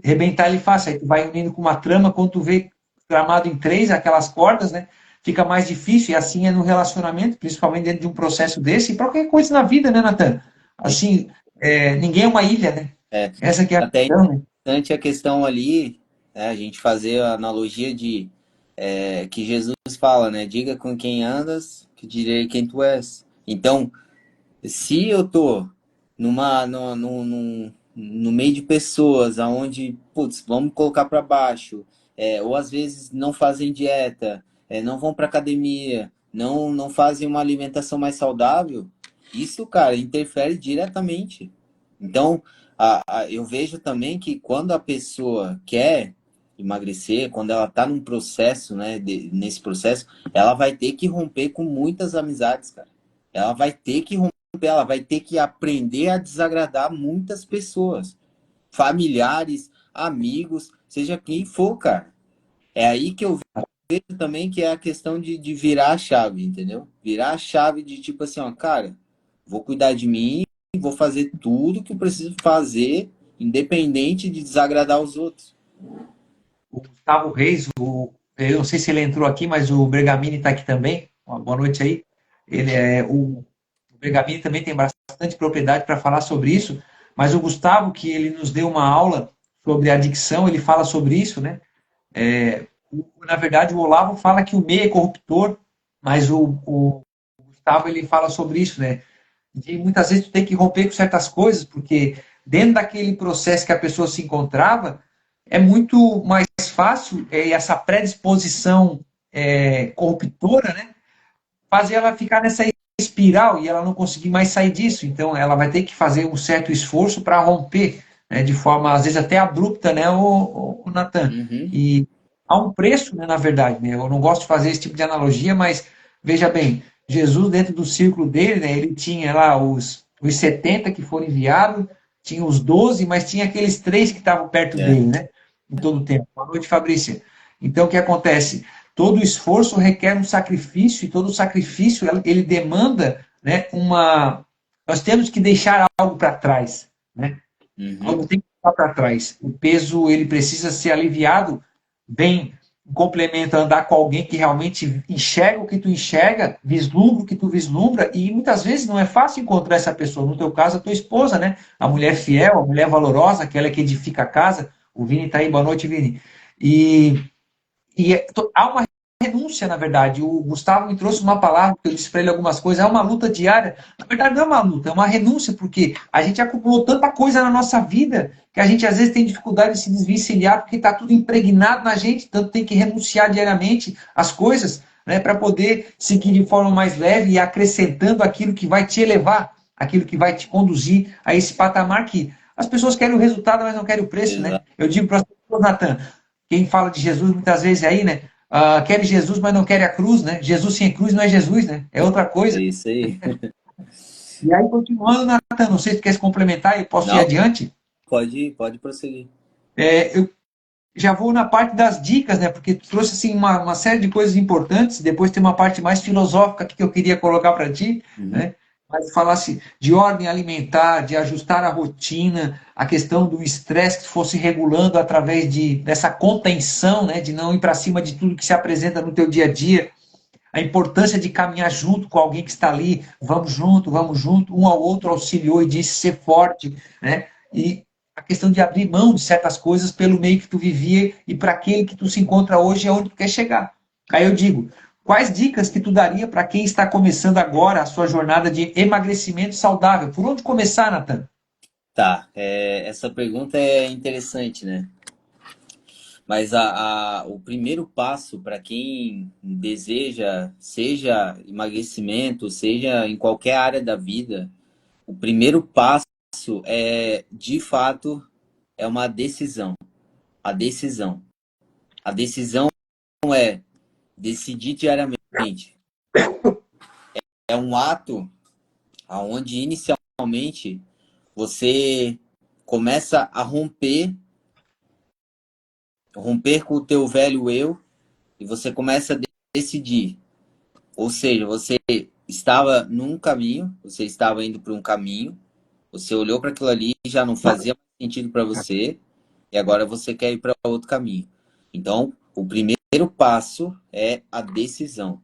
rebentar ele fácil. Aí tu vai unindo com uma trama, quando tu vê tramado em três, aquelas cordas, né? Fica mais difícil, e assim é no relacionamento, principalmente dentro de um processo desse, e para qualquer coisa na vida, né, Natan? Assim, ninguém é uma ilha, né? É, Essa que é a até questão, né? interessante a questão ali, né, a gente fazer a analogia de que Jesus fala, né? Diga com quem andas, que direi quem tu és. Então, se eu tô no meio de pessoas aonde, putz, vamos colocar para baixo, ou às vezes não fazem dieta, não vão para academia, não fazem uma alimentação mais saudável, isso, cara, interfere diretamente. Então, eu vejo também que quando a pessoa quer emagrecer, quando ela está num processo, né, nesse processo, ela vai ter que romper com muitas amizades, cara. Ela vai ter que romper, ela vai ter que aprender a desagradar muitas pessoas, familiares, amigos, seja quem for, cara. É aí que eu vejo também que é a questão de virar a chave, entendeu? Virar a chave de tipo assim, ó, cara, vou cuidar de mim, vou fazer tudo que eu preciso fazer, independente de desagradar os outros. O Gustavo Reis, eu não sei se ele entrou aqui, mas o Bergamini está aqui também. Uma boa noite aí. O Bergamini também tem bastante propriedade para falar sobre isso, mas o Gustavo, que ele nos deu uma aula sobre adicção, ele fala sobre isso, né? Na verdade, o Olavo fala que o meio é corruptor, mas o Gustavo ele fala sobre isso, né? De muitas vezes tu tem que romper com certas coisas, porque dentro daquele processo que a pessoa se encontrava, é muito mais fácil essa predisposição corruptora, né? Fazer ela ficar nessa espiral e ela não conseguir mais sair disso. Então, ela vai ter que fazer um certo esforço para romper, né? De forma, às vezes, até abrupta, né, o Natan? Uhum. E há um preço, né, na verdade. Né? Eu não gosto de fazer esse tipo de analogia, mas veja bem, Jesus, dentro do círculo dele, né, ele tinha lá os 70 que foram enviados, tinha os 12, mas tinha aqueles três que estavam perto É. dele, né? Em todo o tempo. Boa noite, Fabrícia. Então, o que acontece? Todo esforço requer um sacrifício e todo sacrifício ele demanda, né, uma. Nós temos que deixar algo para trás, né? Uhum. Algo tem que ficar para trás. O peso ele precisa ser aliviado, bem em complemento a andar com alguém que realmente enxerga o que tu enxerga, vislumbra o que tu vislumbra, e muitas vezes não é fácil encontrar essa pessoa. No teu caso, a tua esposa, né? A mulher fiel, a mulher valorosa, aquela que edifica a casa. O Vini está aí, boa noite, Vini. E há uma renúncia, na verdade. O Gustavo me trouxe uma palavra, que eu disse para ele algumas coisas, é uma luta diária. Na verdade, não é uma luta, é uma renúncia, porque a gente acumulou tanta coisa na nossa vida que a gente às vezes tem dificuldade de se desvencilhar, porque está tudo impregnado na gente, tanto tem que renunciar diariamente às coisas, né, para poder seguir de forma mais leve e acrescentando aquilo que vai te elevar, aquilo que vai te conduzir a esse patamar que as pessoas querem o resultado, mas não querem o preço, né? Exato. Eu digo para as pessoas, Natan, quem fala de Jesus muitas vezes aí, né? Quer Jesus, mas não quer a cruz, né? Jesus sem cruz não é Jesus, né? É outra É coisa. isso aí. E aí, continuando, Nathan, não sei se tu quer se complementar, eu posso ir Não, adiante. pode prosseguir. Eu já vou na parte das dicas, né? Porque tu trouxe assim uma série de coisas importantes. Depois tem uma parte mais filosófica aqui que eu queria colocar para ti, Uhum. né? Mas falasse de ordem alimentar, de ajustar a rotina, a questão do estresse que fosse regulando através dessa contenção, né? De não ir para cima de tudo que se apresenta no teu dia a dia. A importância de caminhar junto com alguém que está ali, vamos junto, um ao outro auxiliou e disse ser forte, né? E a questão de abrir mão de certas coisas pelo meio que tu vivia e para aquele que tu se encontra hoje é onde tu quer chegar. Aí eu digo, quais dicas que tu daria para quem está começando agora a sua jornada de emagrecimento saudável? Por onde começar, Nathan? Tá, essa pergunta é interessante, né? Mas o primeiro passo para quem deseja, seja emagrecimento, seja em qualquer área da vida, o primeiro passo é, de fato, é uma decisão. A decisão. A decisão é decidir diariamente. É um ato onde inicialmente você começa a romper com o teu velho eu e você começa a decidir. Ou seja, você estava num caminho, você estava indo para um caminho, você olhou para aquilo ali e já não fazia mais sentido para você, e agora você quer ir para outro caminho. Então, o primeiro passo é a decisão.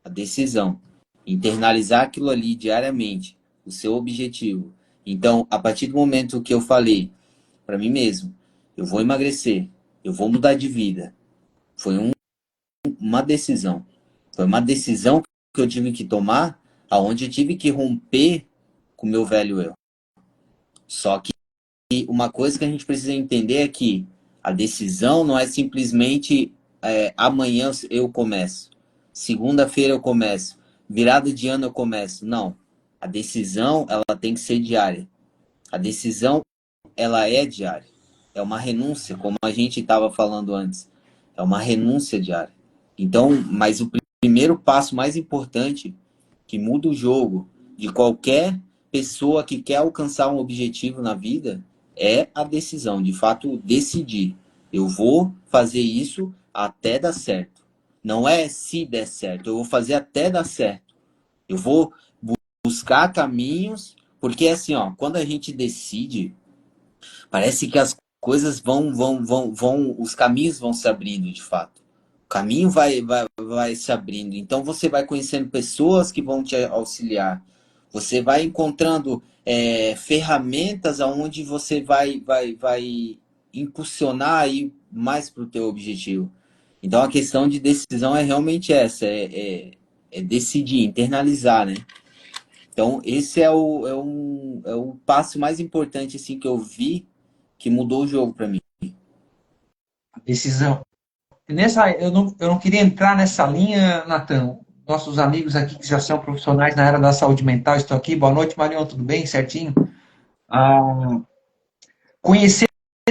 A decisão. Internalizar aquilo ali diariamente, o seu objetivo. Então, a partir do momento que eu falei para mim mesmo, eu vou emagrecer, eu vou mudar de vida, foi uma decisão. Foi uma decisão que eu tive que tomar, aonde eu tive que romper com o meu velho eu. Só que uma coisa que a gente precisa entender é que a decisão não é simplesmente amanhã eu começo, segunda-feira eu começo, virada de ano eu começo. Não. A decisão, ela tem que ser diária. A decisão, ela é diária. É uma renúncia, como a gente estava falando antes. É uma renúncia diária. Então, mas o primeiro passo mais importante que muda o jogo de qualquer pessoa que quer alcançar um objetivo na vida é a decisão, de fato, decidir. Eu vou fazer isso até dar certo. Não é se der certo, eu vou fazer até dar certo. Eu vou buscar caminhos, porque assim, ó, quando a gente decide, parece que as coisas os caminhos vão se abrindo de fato. O caminho vai se abrindo. Então você vai conhecendo pessoas que vão te auxiliar. Você vai encontrando ferramentas aonde você vai impulsionar aí mais para o teu objetivo. Então a questão de decisão é realmente essa, é decidir, internalizar, né? Então esse é o passo mais importante assim que eu vi que mudou o jogo para mim. Decisão. Eu não queria entrar nessa linha, Natan. Nossos amigos aqui que já são profissionais na área da saúde mental estão aqui. Boa noite, Marião, tudo bem? Certinho? Ah, conhecer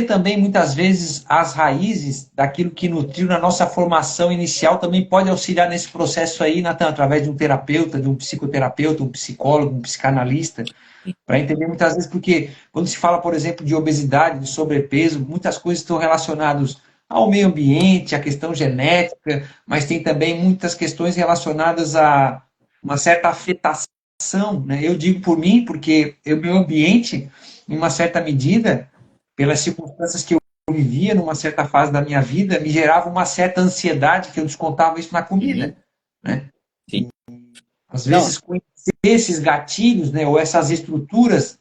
também, muitas vezes, as raízes daquilo que nutriu na nossa formação inicial também pode auxiliar nesse processo aí, Natan, através de um terapeuta, de um psicoterapeuta, um psicólogo, um psicanalista, para entender muitas vezes, porque quando se fala, por exemplo, de obesidade, de sobrepeso, muitas coisas estão relacionadas ao meio ambiente, à questão genética, mas tem também muitas questões relacionadas a uma certa afetação, né? Eu digo por mim, porque o meu ambiente, em uma certa medida, pelas circunstâncias que eu vivia numa certa fase da minha vida, me gerava uma certa ansiedade que eu descontava isso na Uhum, comida, né? sim. Às Não, vezes, conhecer esses gatilhos, né, ou essas estruturas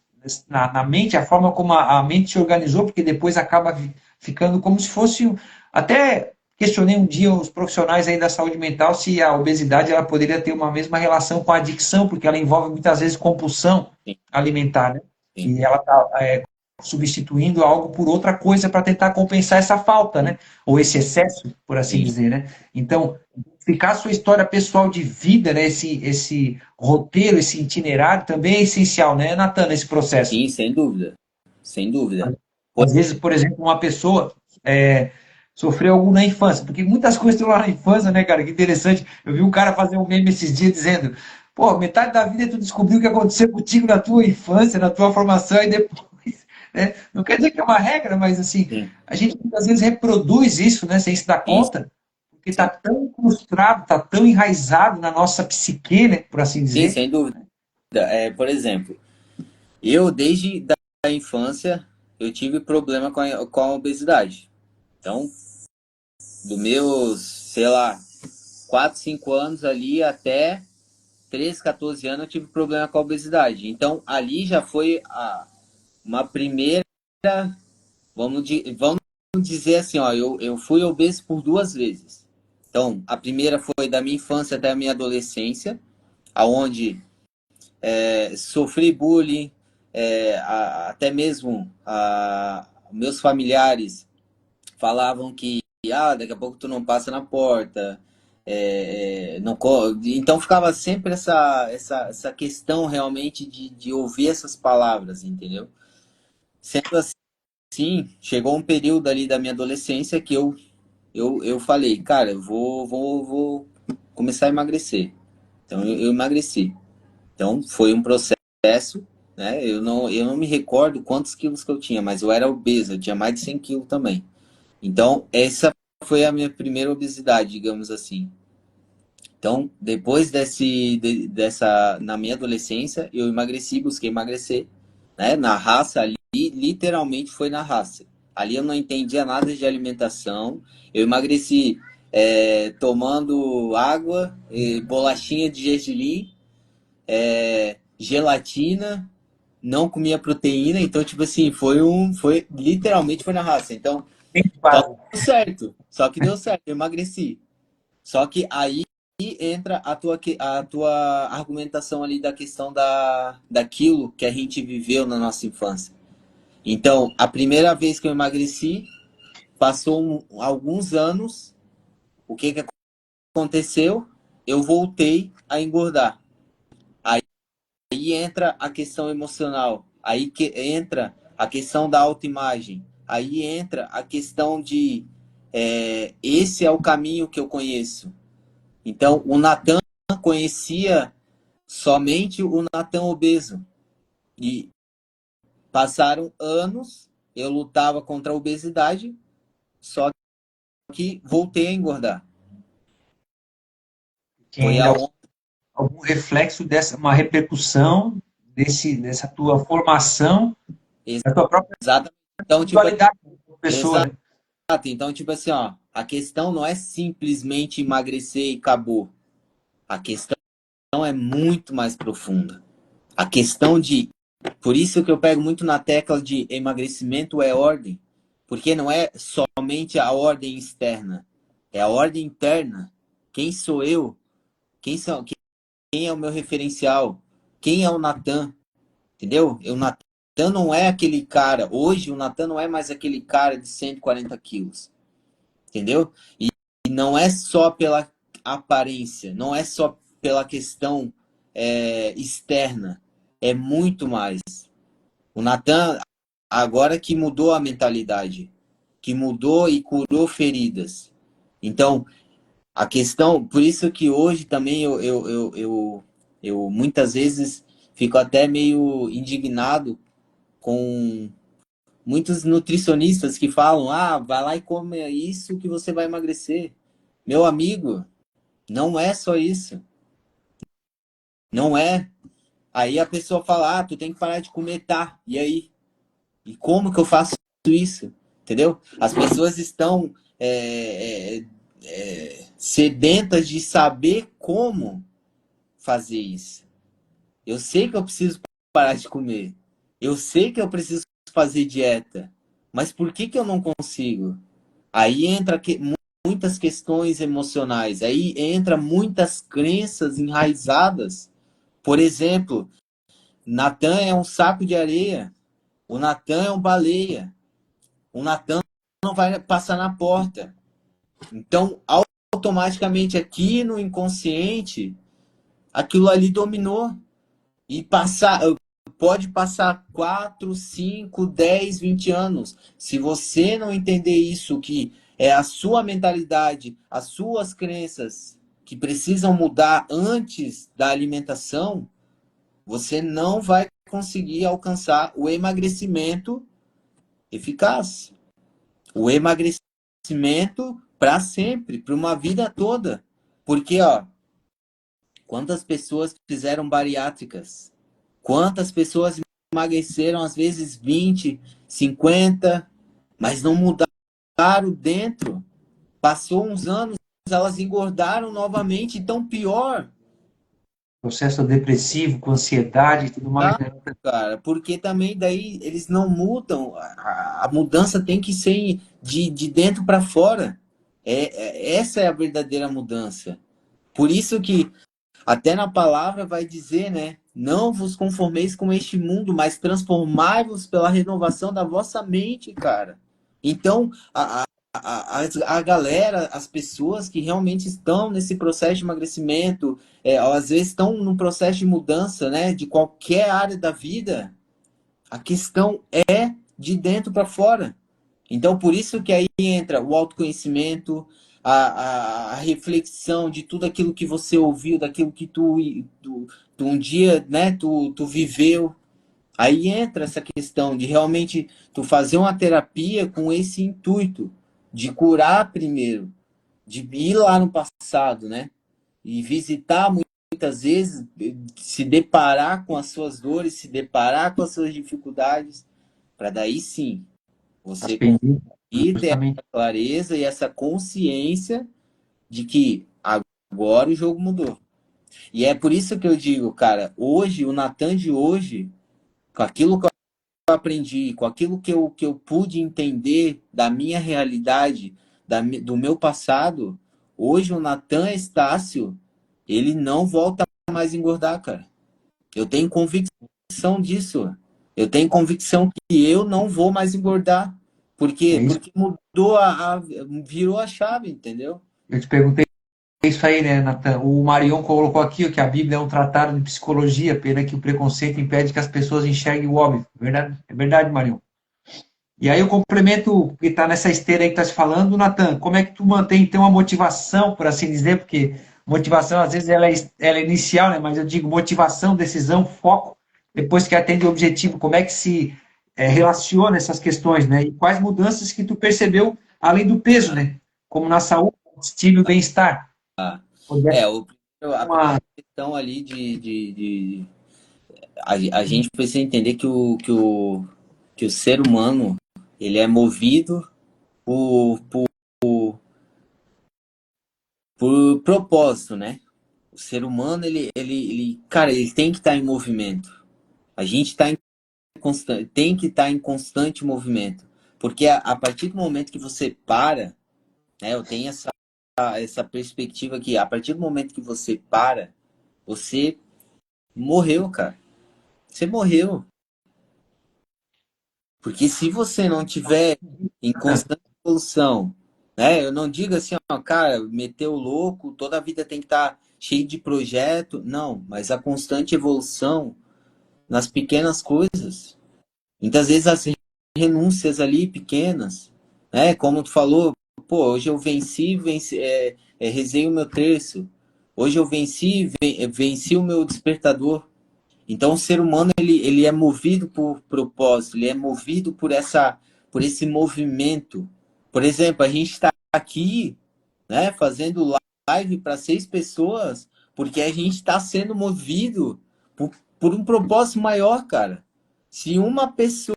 na mente, a forma como a mente se organizou, porque depois acaba ficando como se fosse. Até questionei um dia os profissionais aí da saúde mental se a obesidade ela poderia ter uma mesma relação com a adicção, porque ela envolve muitas vezes compulsão sim, alimentar, né? sim, E ela está substituindo algo por outra coisa para tentar compensar essa falta, sim, né? Ou esse excesso, por assim sim, dizer, né? Então, ficar a sua história pessoal de vida, né? Esse roteiro, esse itinerário também é essencial, né, Natan, nesse processo. sim, sem dúvida. Sem dúvida. Às vezes, por exemplo, uma pessoa sofreu algo na infância, porque muitas coisas estão lá na infância, né, cara? Que interessante. Eu vi um cara fazer um meme esses dias dizendo: pô, metade da vida tu descobriu o que aconteceu contigo na tua infância, na tua formação, e depois, né? Não quer dizer que é uma regra, mas assim, Sim, a gente muitas vezes reproduz isso, né, sem se dar sim, conta, porque está sim. tão incrustado, está tão enraizado na nossa psique, né, por assim Sim, dizer. sem dúvida. Por exemplo, eu desde a infância eu tive problema com a obesidade. Então, dos meus, sei lá, 4 5 anos ali até 13 14 anos eu tive problema com a obesidade. Então, ali já foi uma primeira, vamos dizer assim, ó, eu fui obeso por duas vezes. Então, a primeira foi da minha infância até a minha adolescência, aonde sofri bullying, até mesmo meus familiares falavam que daqui a pouco tu não passa na porta, não, então ficava sempre essa questão realmente de ouvir essas palavras, entendeu? Sendo assim, chegou um período ali da minha adolescência que eu falei, cara, eu vou começar a emagrecer. Então eu emagreci. Então foi um processo, né? Eu não me recordo quantos quilos que eu tinha, mas eu era obeso, eu tinha mais de 100 quilos também. Então essa foi a minha primeira obesidade, digamos assim. Então depois dessa, na minha adolescência, eu emagreci, busquei emagrecer, né? Na raça ali, literalmente foi na raça. Ali eu não entendia nada de alimentação. Eu emagreci tomando água, bolachinha de gergelim, gelatina, não comia proteína, então, tipo assim, literalmente foi na raça. Então, Bem só básico. que deu certo, só que deu certo, eu emagreci. Só que aí entra a tua argumentação ali da questão daquilo que a gente viveu na nossa infância. Então, a primeira vez que eu emagreci, passou alguns anos, o que que aconteceu? Eu voltei a engordar. Aí entra a questão emocional, aí que entra a questão da autoimagem, aí entra a questão de esse é o caminho que eu conheço. Então, o Natan conhecia somente o Natan obeso. E passaram anos, eu lutava contra a obesidade, só que voltei a engordar. Tinha Foi ainda aonde. algum reflexo dessa, uma repercussão dessa tua formação, da tua própria Exatamente. Então, tipo, individualidade como pessoa, exato. né? Então, tipo assim, ó, a questão não é simplesmente emagrecer e acabou. A questão é muito mais profunda. A questão de. Por isso que eu pego muito na tecla de emagrecimento é ordem. Porque não é somente a ordem externa, é a ordem interna. Quem sou eu? Quem é o meu referencial? Quem é o Natan? Entendeu? O Natan não é aquele cara. Hoje, o Natan não é mais aquele cara de 140 quilos. Entendeu? E não é só pela aparência, não é só pela questão externa, é muito mais. O Natan, agora que mudou a mentalidade, que mudou e curou feridas. Então, a questão, por isso que hoje também eu muitas vezes fico até meio indignado com muitos nutricionistas que falam: vai lá e come isso que você vai emagrecer. Meu amigo, não é só isso. Não é. Aí a pessoa fala: tu tem que parar de comer, tá? E aí? E como que eu faço isso? Entendeu? As pessoas estão sedentas de saber como fazer isso. Eu sei que eu preciso parar de comer. Eu sei que eu preciso fazer dieta. Mas por que que eu não consigo? Aí entra muitas questões emocionais. Aí entra muitas crenças enraizadas. Por exemplo, Natan é um saco de areia. O Natan é um baleia. O Natan não vai passar na porta. Então, automaticamente aqui no inconsciente, aquilo ali dominou. E pode passar 4, 5, 10, 20 anos. Se você não entender isso, que é a sua mentalidade, as suas crenças que precisam mudar antes da alimentação, você não vai conseguir alcançar o emagrecimento eficaz. O emagrecimento para sempre, para uma vida toda. Porque, ó, quantas pessoas fizeram bariátricas? Quantas pessoas emagreceram, às vezes 20, 50, mas não mudaram dentro? Passou uns anos, elas engordaram novamente, então pior, Processo depressivo, com ansiedade e tudo mais, tá, né? cara? Porque também daí eles não mudam. A mudança tem que ser de dentro para fora. Essa é a verdadeira mudança. Por isso que até na palavra vai dizer, né? Não vos conformeis com este mundo, mas transformai-vos pela renovação da vossa mente, cara. Então, a galera, as pessoas que realmente estão nesse processo de emagrecimento, às vezes estão num processo de mudança, né? De qualquer área da vida, a questão é de dentro para fora. Então, por isso que aí entra o autoconhecimento, a reflexão de tudo aquilo que você ouviu, daquilo que tu um dia, né, tu viveu. Aí entra essa questão de realmente tu fazer uma terapia com esse intuito de curar primeiro, de ir lá no passado, né? E visitar muitas vezes, se deparar com as suas dores, se deparar com as suas dificuldades, para daí sim As você pendências, conseguir ter justamente. essa clareza e essa consciência de que agora o jogo mudou. E é por isso que eu digo, cara, hoje, o Natan de hoje, com aquilo que eu aprendi, com aquilo que eu pude entender da minha realidade, do meu passado, hoje o Natan Estácio, ele não volta mais a engordar, cara. Eu tenho convicção disso. Eu tenho convicção que eu não vou mais engordar. Por quê? É isso. Porque mudou virou a chave, entendeu? Eu te perguntei isso aí, né, Natan? O Marion colocou aqui ó, que a Bíblia é um tratado de psicologia, pena que o preconceito impede que as pessoas enxerguem o óbvio. É verdade, Marion. E aí eu complemento, que está nessa esteira aí que está se falando, Natan, como é que tu mantém então a motivação, por assim dizer, porque motivação às vezes ela é inicial, né? Mas eu digo motivação, decisão, foco, depois que atende o objetivo, como é que se relaciona essas questões, né? E quais mudanças que tu percebeu além do peso, né? Como na saúde, estilo e bem-estar. Poder É, a uma primeira questão ali a gente precisa entender que o ser humano ele é movido por, por propósito, né? O ser humano, cara, ele tem que estar em movimento. A gente tá em constante, tem que estar em constante movimento. Porque a partir do momento que você para, né? Eu tenho essa perspectiva que a partir do momento que você para, você morreu, cara. Você morreu. Porque se você não tiver em constante evolução, né? Eu não digo assim, ó, cara, meteu o louco, toda a vida tem que estar cheio de projeto. Não, mas a constante evolução nas pequenas coisas. Muitas vezes as renúncias ali pequenas, né? Como tu falou, pô, hoje eu rezei o meu terço. Hoje eu venci o meu despertador. Então, o ser humano ele é movido por propósito, ele é movido por esse movimento. Por exemplo, a gente está aqui, né, fazendo live para 6 pessoas, porque a gente está sendo movido por um propósito maior, cara. Se uma pessoa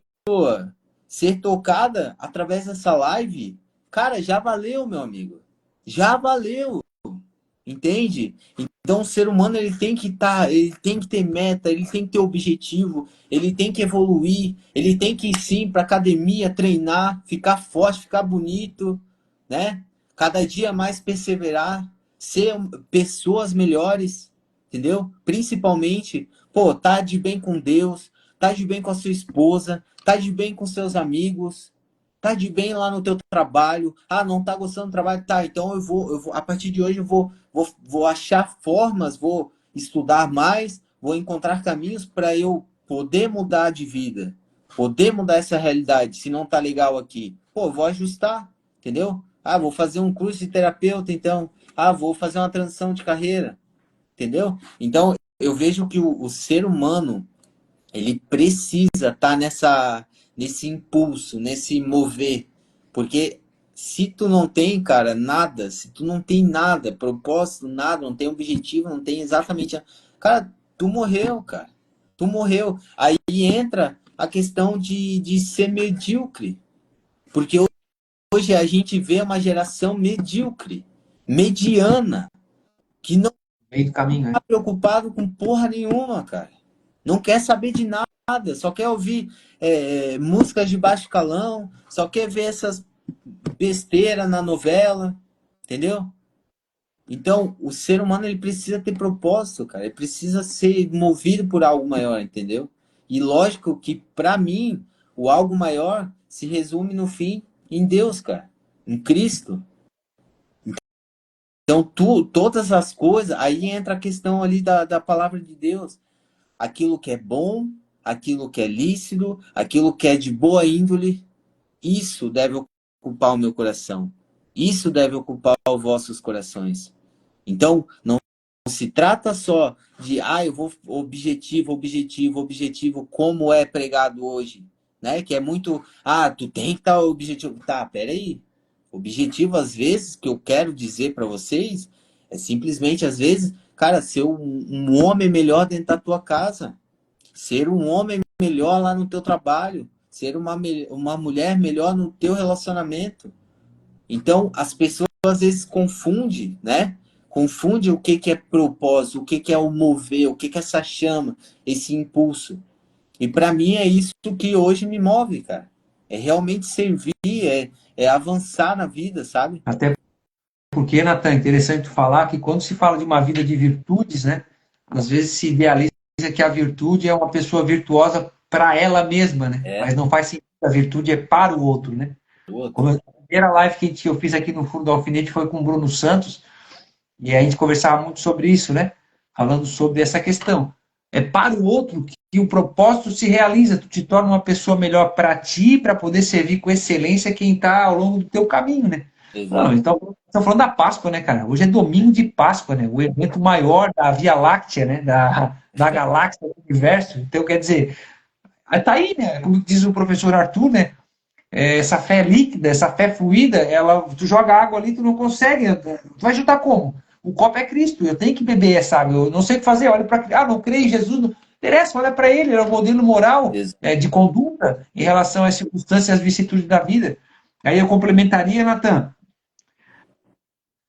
ser tocada através dessa live, cara, já valeu, meu amigo. Já valeu. Entende? Então o ser humano ele tem que ele tem que ter meta, ele tem que ter objetivo, ele tem que evoluir, ele tem que ir sim para academia, treinar, ficar forte, ficar bonito, né? Cada dia mais perseverar, ser pessoas melhores, entendeu? Principalmente, pô, tá de bem com Deus, tá de bem com a sua esposa, tá de bem com seus amigos, tá de bem lá no teu trabalho. Ah, não tá gostando do trabalho? Tá, então a partir de hoje vou achar formas, vou estudar mais, vou encontrar caminhos para eu poder mudar de vida, poder mudar essa realidade. Se não tá legal aqui, pô, vou ajustar, entendeu? Ah, vou fazer um curso de terapeuta, então. Ah, vou fazer uma transição de carreira, entendeu? Então, eu vejo que o ser humano, ele precisa estar nesse impulso, nesse mover. Porque se tu não tem, cara, nada, se tu não tem nada, propósito, nada, não tem objetivo, não tem exatamente. Cara, tu morreu, cara. Tu morreu. Aí entra a questão de ser medíocre. Porque hoje a gente vê uma geração medíocre, mediana, que não Meio do caminho, né? tá preocupado com porra nenhuma, cara. Não quer saber de nada, só quer ouvir músicas de baixo calão, só quer ver essas besteiras na novela, entendeu? Então, o ser humano ele precisa ter propósito, cara. Ele precisa ser movido por algo maior, entendeu? E lógico que, para mim, o algo maior se resume no fim em Deus, cara, em Cristo. Então, todas as coisas, aí entra a questão ali da palavra de Deus. Aquilo que é bom, aquilo que é lícito, aquilo que é de boa índole, isso deve ocupar o meu coração. Isso deve ocupar os vossos corações. Então, não se trata só de, eu vou objetivo, objetivo, objetivo, como é pregado hoje, né? Que é muito, tu tem que estar objetivo. Tá, peraí. Objetivo, às vezes, que eu quero dizer para vocês, é simplesmente, às vezes, cara, ser um homem melhor dentro da tua casa, ser um homem melhor lá no teu trabalho, ser uma mulher melhor no teu relacionamento. Então, as pessoas às vezes confundem, né? Confunde o que é propósito, o que é o mover, o que é essa chama, esse impulso. E para mim é isso que hoje me move, cara. É realmente servir, é avançar na vida, sabe? Até porque, Natan, é interessante falar que quando se fala de uma vida de virtudes, né, às vezes se idealiza que a virtude é uma pessoa virtuosa para ela mesma, né? É, Mas não faz sentido, a virtude é para o outro, né? o outro. Como a primeira live que eu fiz aqui no Fundo do Alfinete foi com o Bruno Santos, e a gente conversava muito sobre isso, né? Falando sobre essa questão. É para o outro que o propósito se realiza, tu te torna uma pessoa melhor para ti, para poder servir com excelência quem está ao longo do teu caminho, né? Não, Exato. então, estamos falando da Páscoa, né, cara? Hoje é domingo de Páscoa, né? O evento maior da Via Láctea, né? Da galáxia, do universo. Então, quer dizer, tá aí, né? Como diz o professor Arthur, né? Essa fé líquida, essa fé fluida, tu joga água ali, tu não consegue. Tu vai juntar como? O copo é Cristo, eu tenho que beber essa água. Eu não sei o que fazer, olha para. Não creio em Jesus, não interessa, olha para ele, ele é um modelo moral de conduta em relação às circunstâncias e às vicissitudes da vida. Aí eu complementaria, Natan.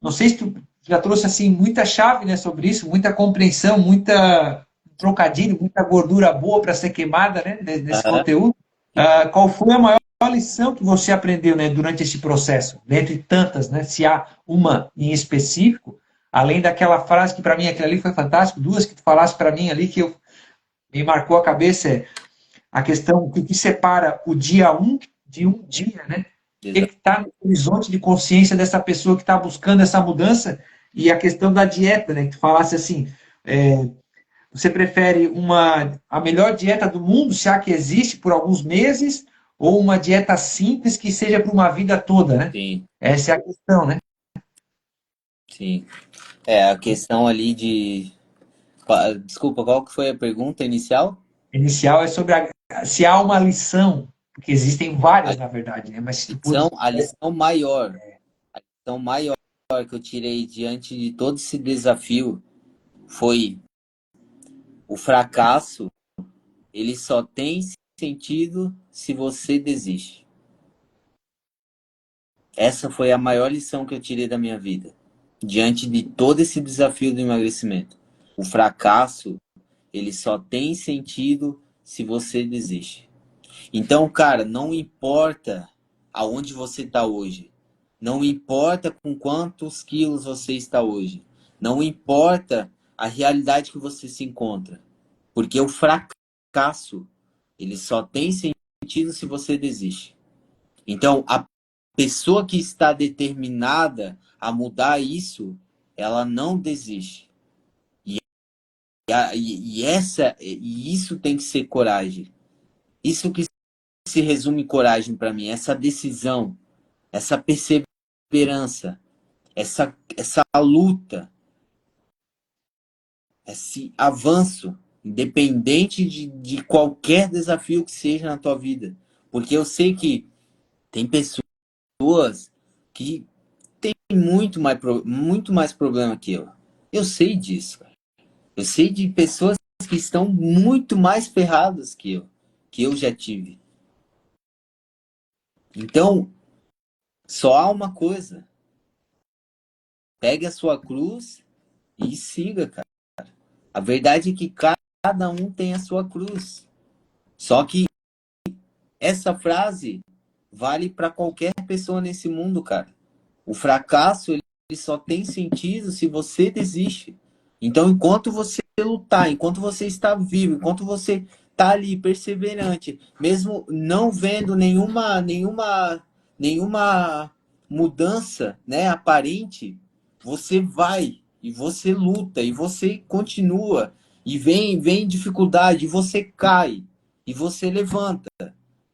Não sei se tu já trouxe assim muita chave, né, sobre isso, muita compreensão, muita trocadilho, muita gordura boa para ser queimada, né, nesse conteúdo. Qual foi a maior lição que você aprendeu, né, durante esse processo? Dentre tantas, né, se há uma em específico, além daquela frase que para mim aquilo ali foi fantástico, duas que tu falaste para mim ali me marcou a cabeça, a questão que separa o dia um de um dia, né? O que Exato. está no horizonte de consciência dessa pessoa que está buscando essa mudança e a questão da dieta, né? Que tu falasse assim, você prefere a melhor dieta do mundo, se há que existe, por alguns meses, ou uma dieta simples que seja para uma vida toda, né? Sim, Essa é a questão, né? sim. A questão ali de. Desculpa, qual que foi a pergunta inicial? Inicial é sobre se há uma lição, porque existem várias, na verdade, né? Mas se tu pudesse. A lição maior, a lição maior que eu tirei diante de todo esse desafio foi o fracasso, ele só tem sentido se você desiste. Essa foi a maior lição que eu tirei da minha vida, diante de todo esse desafio do emagrecimento. O fracasso, ele só tem sentido se você desiste. Então, cara, não importa aonde você está hoje. Não importa com quantos quilos você está hoje. Não importa a realidade que você se encontra. Porque o fracasso, ele só tem sentido se você desiste. Então, a pessoa que está determinada a mudar isso, ela não desiste. E isso tem que ser coragem. Isso que se resume em coragem para mim, essa decisão, essa perseverança esperança, essa luta, esse avanço, independente de qualquer desafio que seja na tua vida. Porque eu sei que tem pessoas que têm muito mais problema que eu. Eu sei disso, cara. Eu sei de pessoas que estão muito mais ferradas que eu já tive. Então, só há uma coisa. Pegue a sua cruz e siga, cara. A verdade é que cada um tem a sua cruz. Só que essa frase vale para qualquer pessoa nesse mundo, cara. O fracasso ele só tem sentido se você desiste. Então, enquanto você lutar, enquanto você está vivo, enquanto você está ali perseverante, mesmo não vendo nenhuma mudança, né, aparente, você vai e você luta e você continua e vem dificuldade, e você cai e você levanta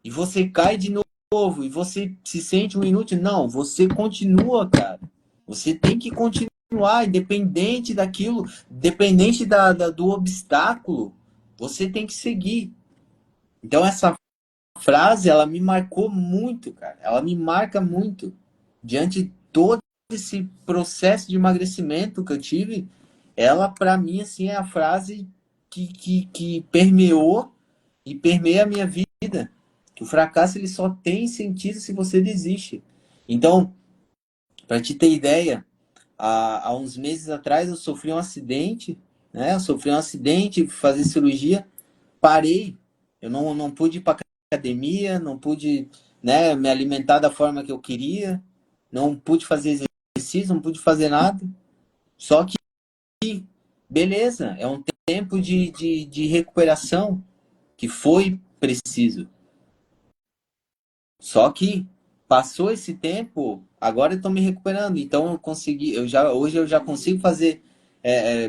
e você cai de novo e você se sente um inútil. Não, você continua, cara. Você tem que continuar, independente daquilo, independente do obstáculo, você tem que seguir. Então, essa frase, ela me marcou muito, cara. Ela me marca muito. Diante de todo esse processo de emagrecimento que eu tive, ela, para mim, assim, é a frase que permeou e permeia a minha vida. Que o fracasso ele só tem sentido se você desiste. Então, para te ter ideia, há uns meses atrás eu sofri um acidente, né? Eu sofri um acidente, fazer cirurgia, parei. Eu não pude ir para academia, não pude, né, me alimentar da forma que eu queria, não pude fazer exercício, não pude fazer nada. Só que, beleza, é um tempo de recuperação que foi preciso. Só que passou esse tempo, agora eu estou me recuperando. Então eu consegui, hoje eu já consigo fazer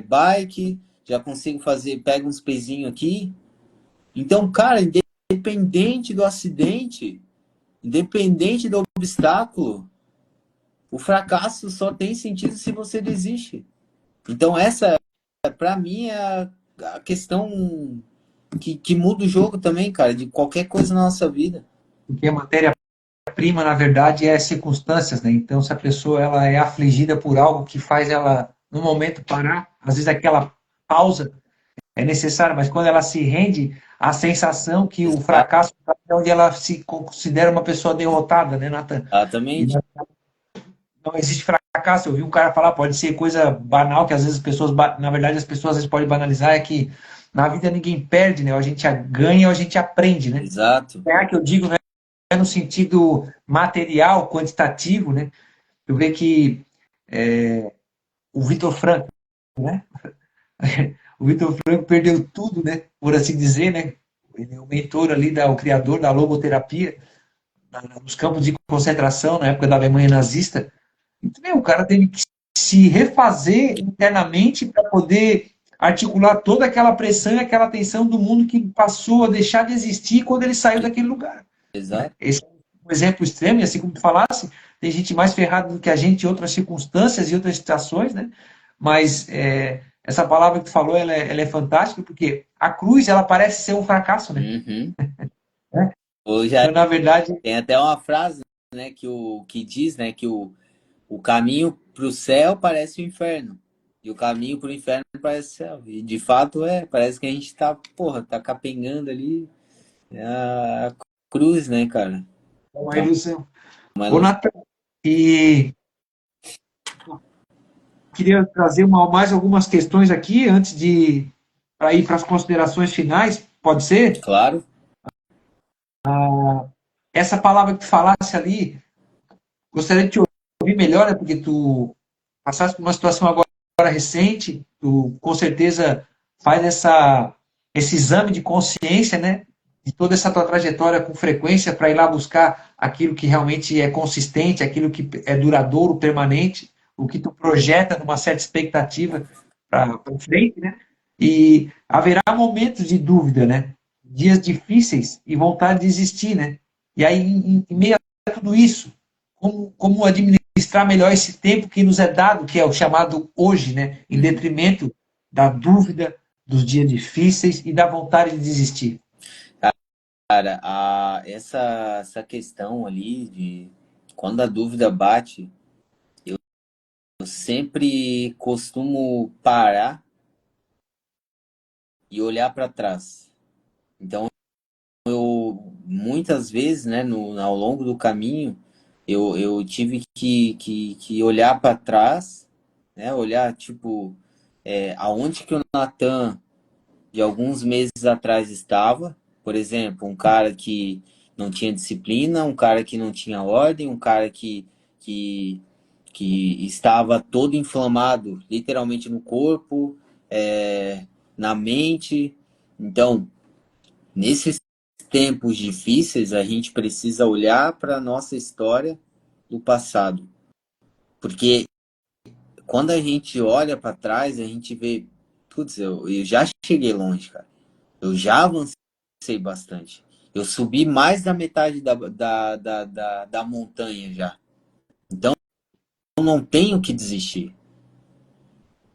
bike, já consigo fazer, pega uns pezinhos aqui. Então, cara, independente do acidente, independente do obstáculo, o fracasso só tem sentido se você desiste. Então essa, para mim, é a questão que muda o jogo também, cara, de qualquer coisa na nossa vida. Porque a matéria-prima, na verdade, é circunstâncias, né? Então, se a pessoa ela é afligida por algo que faz ela, no momento, parar, às vezes aquela pausa é necessária, mas quando ela se rende, a sensação que o fracasso é onde ela se considera uma pessoa derrotada, né, Nathan? E Exatamente. não existe fracasso. Eu vi um cara falar, pode ser coisa banal, que às vezes as pessoas, na verdade, as pessoas às vezes podem banalizar, é que na vida ninguém perde, né? Ou a gente ganha ou a gente aprende, né? Exato. Ganhar que eu digo não é no sentido material, quantitativo, né? Eu vejo que o Vitor Franco, né? O Vitor Franco perdeu tudo, né? Por assim dizer, né? Ele é o mentor ali, o criador da logoterapia, nos campos de concentração, na época da Alemanha nazista. Então, o cara teve que se refazer internamente para poder articular toda aquela pressão e aquela tensão do mundo que passou a deixar de existir quando ele saiu daquele lugar. Exato. Esse é um exemplo extremo, e assim como tu falasse, tem gente mais ferrada do que a gente em outras circunstâncias e outras situações, né? Mas essa palavra que tu falou, ela é fantástica, porque a cruz, ela parece ser um fracasso, né? Uhum. Né? Hoje Então, na verdade, tem até uma frase, né, que diz, né, que o caminho para o céu parece o inferno. E o caminho para o inferno parece o céu. E de fato parece que a gente tá, porra, tá capengando ali a cruz, né, cara? é uma ilusão. Uma Ô, ilusão. Natan, e queria trazer mais algumas questões aqui antes de para ir para as considerações finais, pode ser? Claro, Essa palavra que tu falasse ali, gostaria de te ouvir melhor, né, porque tu passaste por uma situação agora recente, tu com certeza faz esse exame de consciência, né, de toda essa tua trajetória com frequência para ir lá buscar aquilo que realmente é consistente, aquilo que é duradouro, permanente, o que tu projeta numa certa expectativa para frente, né? E haverá momentos de dúvida, né? Dias difíceis e vontade de desistir, né? E aí, em meio a tudo isso, como administrar administrar melhor esse tempo que nos é dado, que é o chamado hoje, né? Em detrimento da dúvida, dos dias difíceis e da vontade de desistir. Cara, essa questão ali de quando a dúvida bate, eu sempre costumo parar e olhar para trás. Então, muitas vezes, né, ao longo do caminho, eu tive que olhar para trás, né, olhar, tipo, aonde que o Natan de alguns meses atrás estava. Por exemplo, um cara que não tinha disciplina, um cara que não tinha ordem, um cara que, que estava todo inflamado, literalmente no corpo, na mente. Então, nesses tempos difíceis, a gente precisa olhar para a nossa história do passado. Porque quando a gente olha para trás, a gente vê, putz, eu já cheguei longe, cara. Eu já avancei bastante. Eu subi mais da metade da montanha já. Então, eu não tenho que desistir.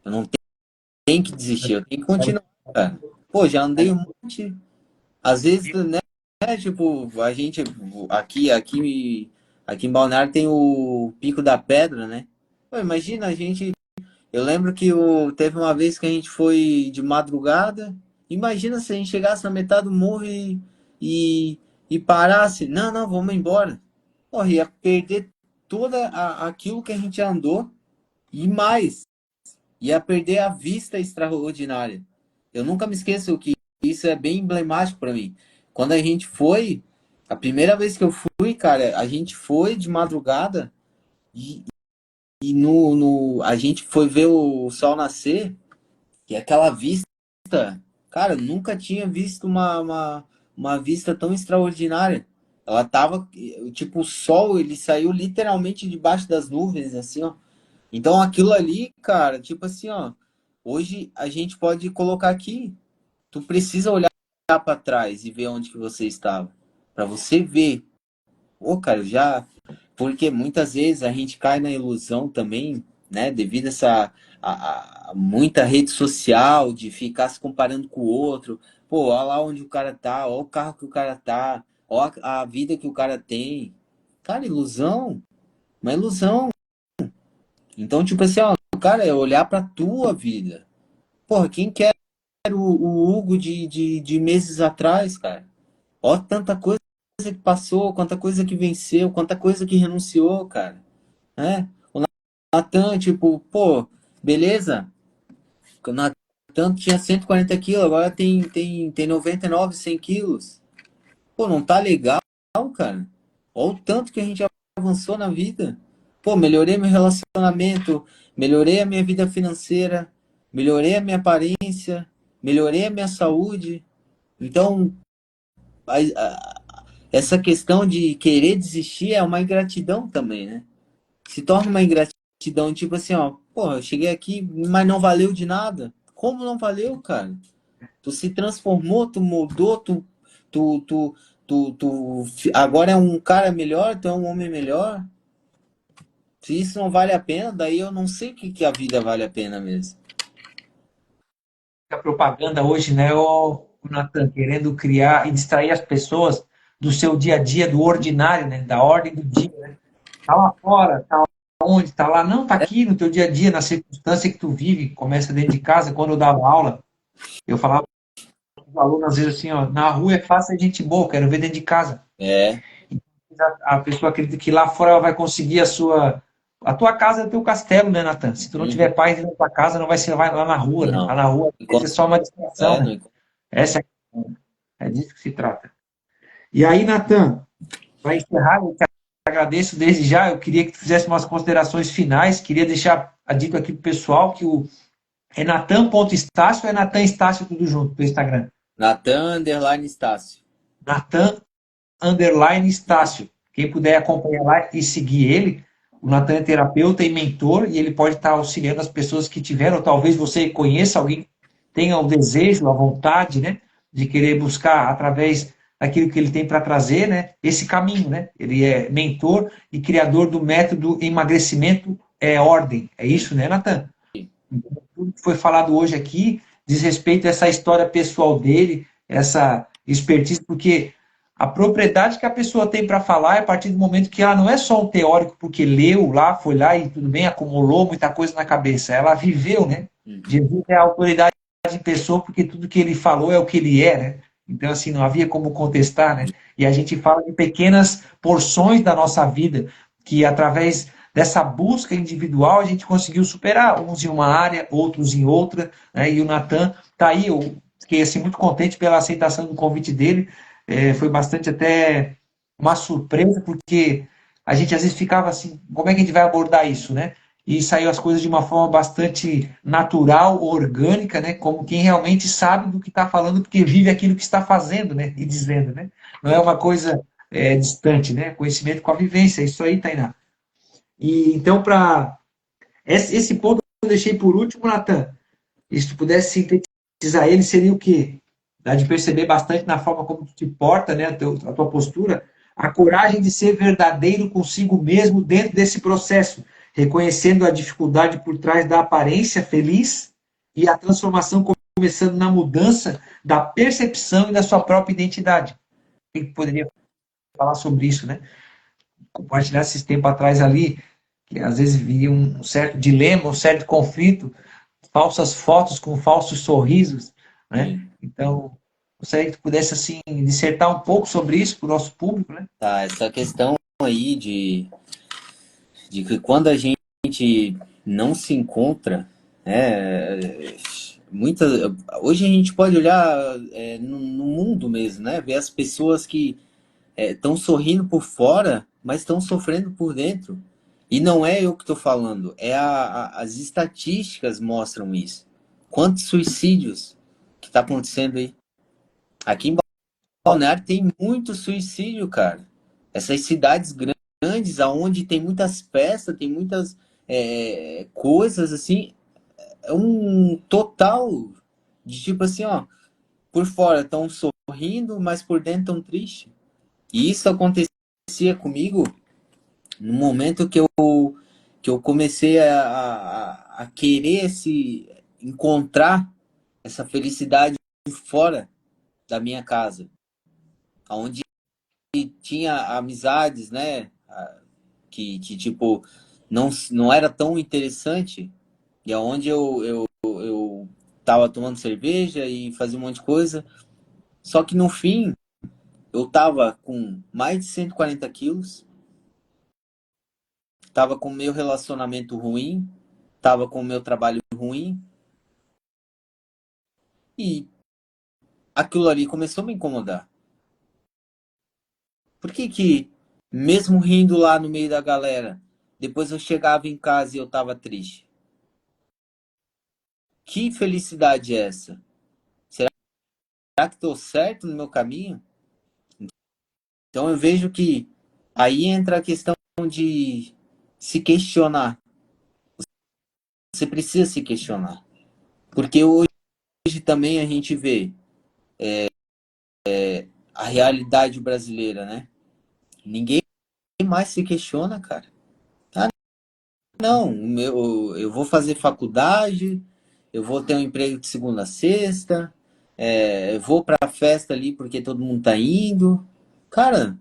Eu não tenho que desistir. Eu tenho que continuar, cara. Pô, já andei um monte. Às vezes, né? Tipo, a gente aqui em Balneário tem o Pico da Pedra, né? Pô, imagina a gente. Eu lembro que teve uma vez que a gente foi de madrugada. Imagina se a gente chegasse na metade do morro e, e parasse. Não, não, vamos embora. Porra, ia perder aquilo que a gente andou e mais. Ia perder a vista extraordinária. Eu nunca me esqueço que isso é bem emblemático para mim. Quando a gente foi, a primeira vez que eu fui, cara, a gente foi de madrugada e, a gente foi ver o sol nascer e aquela vista, cara, nunca tinha visto uma vista tão extraordinária. Ela tava, tipo, o sol, ele saiu literalmente debaixo das nuvens, assim, ó. Então aquilo ali, cara, tipo assim, ó, hoje a gente pode colocar aqui, tu precisa olhar para trás e ver onde que você estava, para você ver. Ô, cara, já, porque muitas vezes a gente cai na ilusão também, né, devido a essa muita rede social de ficar se comparando com o outro. Pô, olha lá onde o cara tá, olha o carro que o cara tá, olha a vida que o cara tem. Cara, ilusão, uma ilusão. Então, tipo assim, ó, cara, é olhar pra tua vida. Porra, quem quer o Hugo de meses atrás, cara? Ó, tanta coisa que passou, quanta coisa que venceu, quanta coisa que renunciou, cara. Né? O Natan, tipo, pô, beleza? O Natan tinha 140 quilos, agora tem 99, 100 quilos. Pô, não tá legal, cara? Olha o tanto que a gente avançou na vida. Pô, melhorei meu relacionamento, melhorei a minha vida financeira, melhorei a minha aparência, melhorei a minha saúde. Então, essa questão de querer desistir é uma ingratidão também, né? Se torna uma ingratidão, tipo assim, ó, porra, eu cheguei aqui, mas não valeu de nada. Como não valeu, cara? Tu se transformou, tu mudou, tu, tu, agora é um cara melhor, tu é um homem melhor. Se isso não vale a pena, daí eu não sei o que a vida vale a pena mesmo. A propaganda hoje, né, o Natan, querendo criar e distrair as pessoas do seu dia a dia, do ordinário, né, da ordem do dia, né? Tá lá fora, tá onde, tá lá, não, tá aqui no teu dia a dia, na circunstância que tu vive, começa dentro de casa. Quando eu dava aula, eu falava para os alunos às vezes assim, ó, na rua é fácil, é gente boa, quero ver dentro de casa. É. A pessoa acredita que lá fora ela vai conseguir a tua casa é o teu castelo, né, Natan? Se tu não tiver Uhum. paz dentro da tua casa, não vai ser lá na rua, né? Lá Não. na rua, às vezes, é só uma distração, Não né? Essa é disso que se trata. E aí, Natan, para encerrar, eu te agradeço desde já. Eu queria que tu fizesse umas considerações finais. Queria deixar a dica aqui pro pessoal que é Natan.Estácio ou é Natan Estácio tudo junto no Instagram? Natan_Estácio. Natan_Estácio. Quem puder acompanhar lá e seguir ele, o Natan é terapeuta e mentor e ele pode estar auxiliando as pessoas que tiveram, ou talvez você conheça alguém que tenha o desejo, a vontade, né, de querer buscar através aquilo que ele tem para trazer, né? Esse caminho, né? Ele é mentor e criador do método emagrecimento é ordem. É Sim. isso, né, Nathan? Então, tudo que foi falado hoje aqui diz respeito a essa história pessoal dele, essa expertise, porque a propriedade que a pessoa tem para falar é a partir do momento que ela não é só um teórico porque leu lá, foi lá e tudo bem, acumulou muita coisa na cabeça. Ela viveu, né? Uhum. Jesus é a autoridade em pessoa porque tudo que ele falou é o que ele é, né? Então, assim, não havia como contestar, né? E a gente fala de pequenas porções da nossa vida que, através dessa busca individual, a gente conseguiu superar, uns em uma área, outros em outra, né? E o Natan está aí, eu fiquei assim, muito contente pela aceitação do convite dele, foi bastante até uma surpresa, porque a gente às vezes ficava assim, como é que a gente vai abordar isso, né? E saiu as coisas de uma forma bastante natural, orgânica, né? Como quem realmente sabe do que está falando, porque vive aquilo que está fazendo, né? E dizendo, né? Não é uma coisa distante, né? Conhecimento com a vivência, é isso aí, Tainá. E então, para esse ponto eu deixei por último, Natan. E se tu pudesse sintetizar ele, seria o quê? Dá de perceber bastante na forma como tu te porta, né? A tua postura, a coragem de ser verdadeiro consigo mesmo dentro desse processo, reconhecendo a dificuldade por trás da aparência feliz e a transformação começando na mudança da percepção e da sua própria identidade. O que poderia falar sobre isso, né? Compartilhar esses tempos atrás ali, que às vezes via um certo dilema, um certo conflito, falsas fotos com falsos sorrisos, né? Sim. Então, gostaria que tu pudesse, assim, dissertar um pouco sobre isso para o nosso público, né? Tá, essa questão aí de que quando a gente não se encontra, né, muita, hoje a gente pode olhar no mundo mesmo, né, ver as pessoas que estão sorrindo por fora, mas estão sofrendo por dentro. E não é eu que estou falando, as estatísticas mostram isso. Quantos suicídios que está acontecendo aí? Aqui em Balneário tem muito suicídio, cara. Essas cidades grandes, aonde tem muitas festas, tem muitas coisas assim, é um total de tipo assim, ó, por fora estão sorrindo, mas por dentro estão tristes. E isso acontecia comigo no momento que eu comecei a querer encontrar essa felicidade fora da minha casa, onde tinha amizades, né, que tipo, não era tão interessante, e aonde eu tava tomando cerveja e fazia um monte de coisa, só que no fim eu tava com mais de 140 quilos, tava com o meu relacionamento ruim, tava com o meu trabalho ruim, e aquilo ali começou a me incomodar. Por que que, mesmo rindo lá no meio da galera, depois eu chegava em casa e eu tava triste? Que felicidade é essa? Será que estou certo no meu caminho? Então eu vejo que aí entra a questão de se questionar. Você precisa se questionar. Porque hoje também a gente vê a realidade brasileira, né? Ninguém mais se questiona, cara. Ah, não, eu vou fazer faculdade, eu vou ter um emprego de segunda a sexta, eu vou pra festa ali porque todo mundo tá indo. Cara,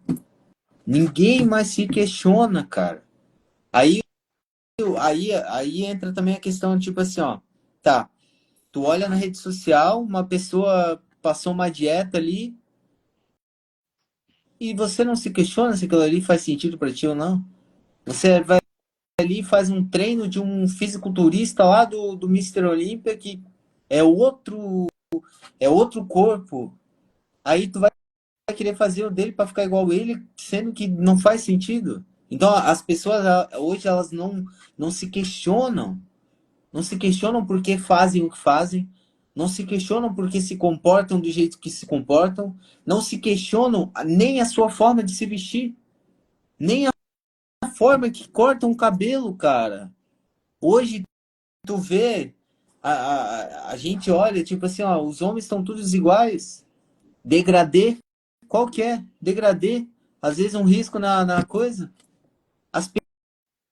ninguém mais se questiona, cara. Aí aí entra também a questão, tipo assim, ó, tá, tu olha na rede social, uma pessoa passou uma dieta ali e você não se questiona se aquilo ali faz sentido pra ti ou não. Você vai ali e faz um treino de um fisiculturista lá do Mister Olímpia que é outro, é outro corpo. Aí tu vai querer fazer o dele para ficar igual ele, sendo que não faz sentido. Então as pessoas hoje elas não se questionam. Não se questionam por que fazem o que fazem, não se questionam por que se comportam do jeito que se comportam, não se questionam nem a sua forma de se vestir, nem a forma que cortam o cabelo, cara. Hoje tu vê, a gente olha, tipo assim, ó, os homens estão todos iguais, degradê. Qual que é? Degradê. Às vezes um risco na coisa. As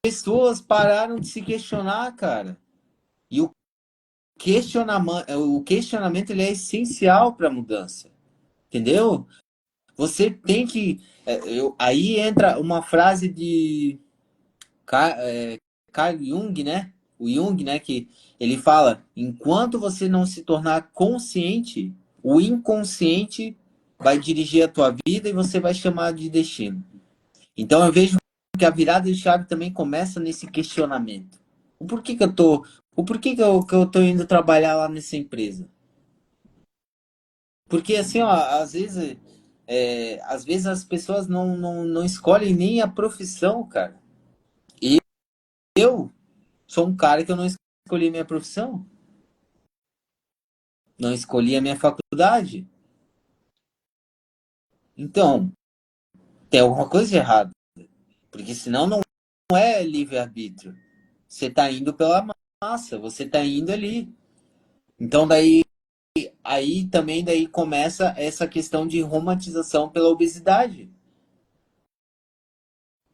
pessoas pararam de se questionar, cara. E o questionamento ele é essencial para a mudança. Entendeu? Você tem que. Aí entra uma frase de Carl Jung, né? O Jung, né? Que ele fala: enquanto você não se tornar consciente, o inconsciente vai dirigir a tua vida e você vai chamar de destino. Então eu vejo que a virada de chave também começa nesse questionamento. O porquê que eu tô. O porquê que eu tô indo trabalhar lá nessa empresa? Porque assim, ó, às vezes as pessoas não escolhem nem a profissão, cara. E eu sou um cara que eu não escolhi minha profissão, não escolhi a minha faculdade. Então, tem alguma coisa de errado. Porque senão não é livre-arbítrio. Você tá indo pela massa, você tá indo ali. Então daí aí também daí começa essa questão de romantização pela obesidade.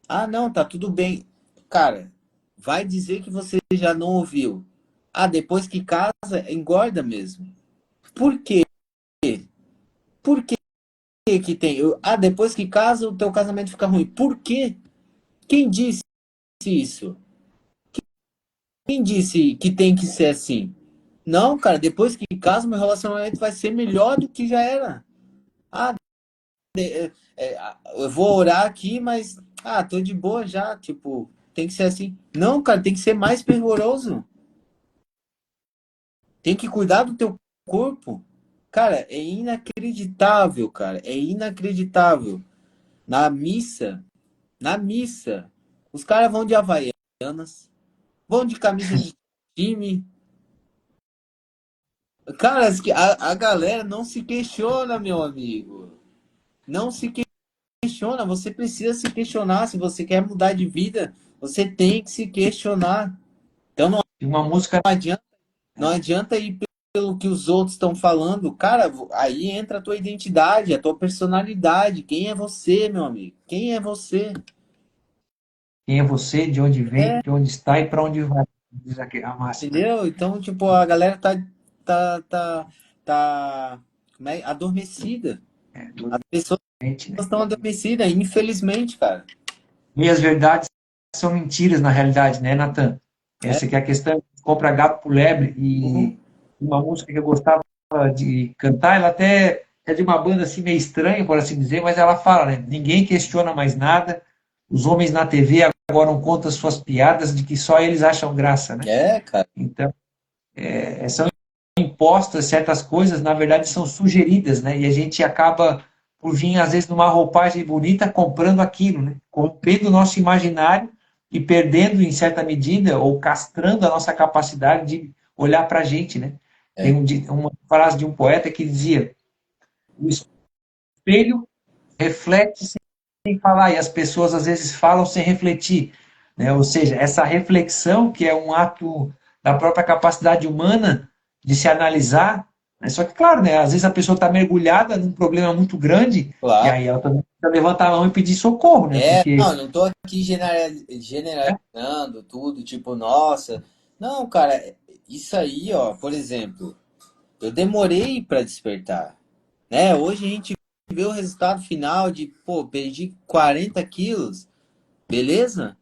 Ah, não, tá tudo bem. Cara, vai dizer que você já não ouviu. Ah, depois que casa, engorda mesmo. Por quê? Por que que tem? Depois que casa, o teu casamento fica ruim. Por quê? Quem disse isso? Quem disse que tem que ser assim? Não, cara, depois que casa, meu relacionamento vai ser melhor do que já era. Ah, eu vou orar aqui, mas tô de boa já, tipo, tem que ser assim. Não, cara, tem que ser mais fervoroso. Tem que cuidar do teu corpo. Cara, é inacreditável, cara. É inacreditável. Na missa, na missa, os caras vão de Havaianas, vão de camisa de time. Cara, a galera não se questiona, meu amigo. Não se questiona. Você precisa se questionar. Se você quer mudar de vida, você tem que se questionar. Então não E uma música. adianta, não adianta ir pelo que os outros estão falando. Cara, aí entra a tua identidade, a tua personalidade. Quem é você, meu amigo? Quem é você? Quem é você, de onde vem, É, de onde está e para onde vai, diz a máxima. entendeu? Então, tipo, a galera tá como é? Adormecida. É, As pessoas doente, né? estão adormecidas, infelizmente, cara. Meias verdades são mentiras na realidade, né, Natan? É. Essa que é a questão. Compra gato por lebre. Uhum. E uma música que eu gostava de cantar, ela até é de uma banda assim meio estranha, por assim dizer, mas ela fala, né? Ninguém questiona mais nada. Os homens na TV agora contam suas piadas de que só eles acham graça, né? É, cara. Então, são impostas certas coisas, na verdade são sugeridas, né? E a gente acaba por vir às vezes numa roupagem bonita comprando aquilo, né? Corrompendo o nosso imaginário e perdendo em certa medida ou castrando a nossa capacidade de olhar para a gente, né? Tem É. uma frase de um poeta que dizia: o espelho reflete sem falar e as pessoas às vezes falam sem refletir, né? Ou seja, essa reflexão que é um ato da própria capacidade humana de se analisar, né? Só que claro, né? Às vezes a pessoa está mergulhada num problema muito grande e Claro. aí ela também precisa levantar a mão e pedir socorro, né? Não, Porque não tô aqui né? generalizando tudo, tipo, nossa. Não, cara, isso aí, ó, por exemplo, eu demorei pra despertar, né? Hoje a gente vê o resultado final de, pô, perdi 40 quilos, beleza?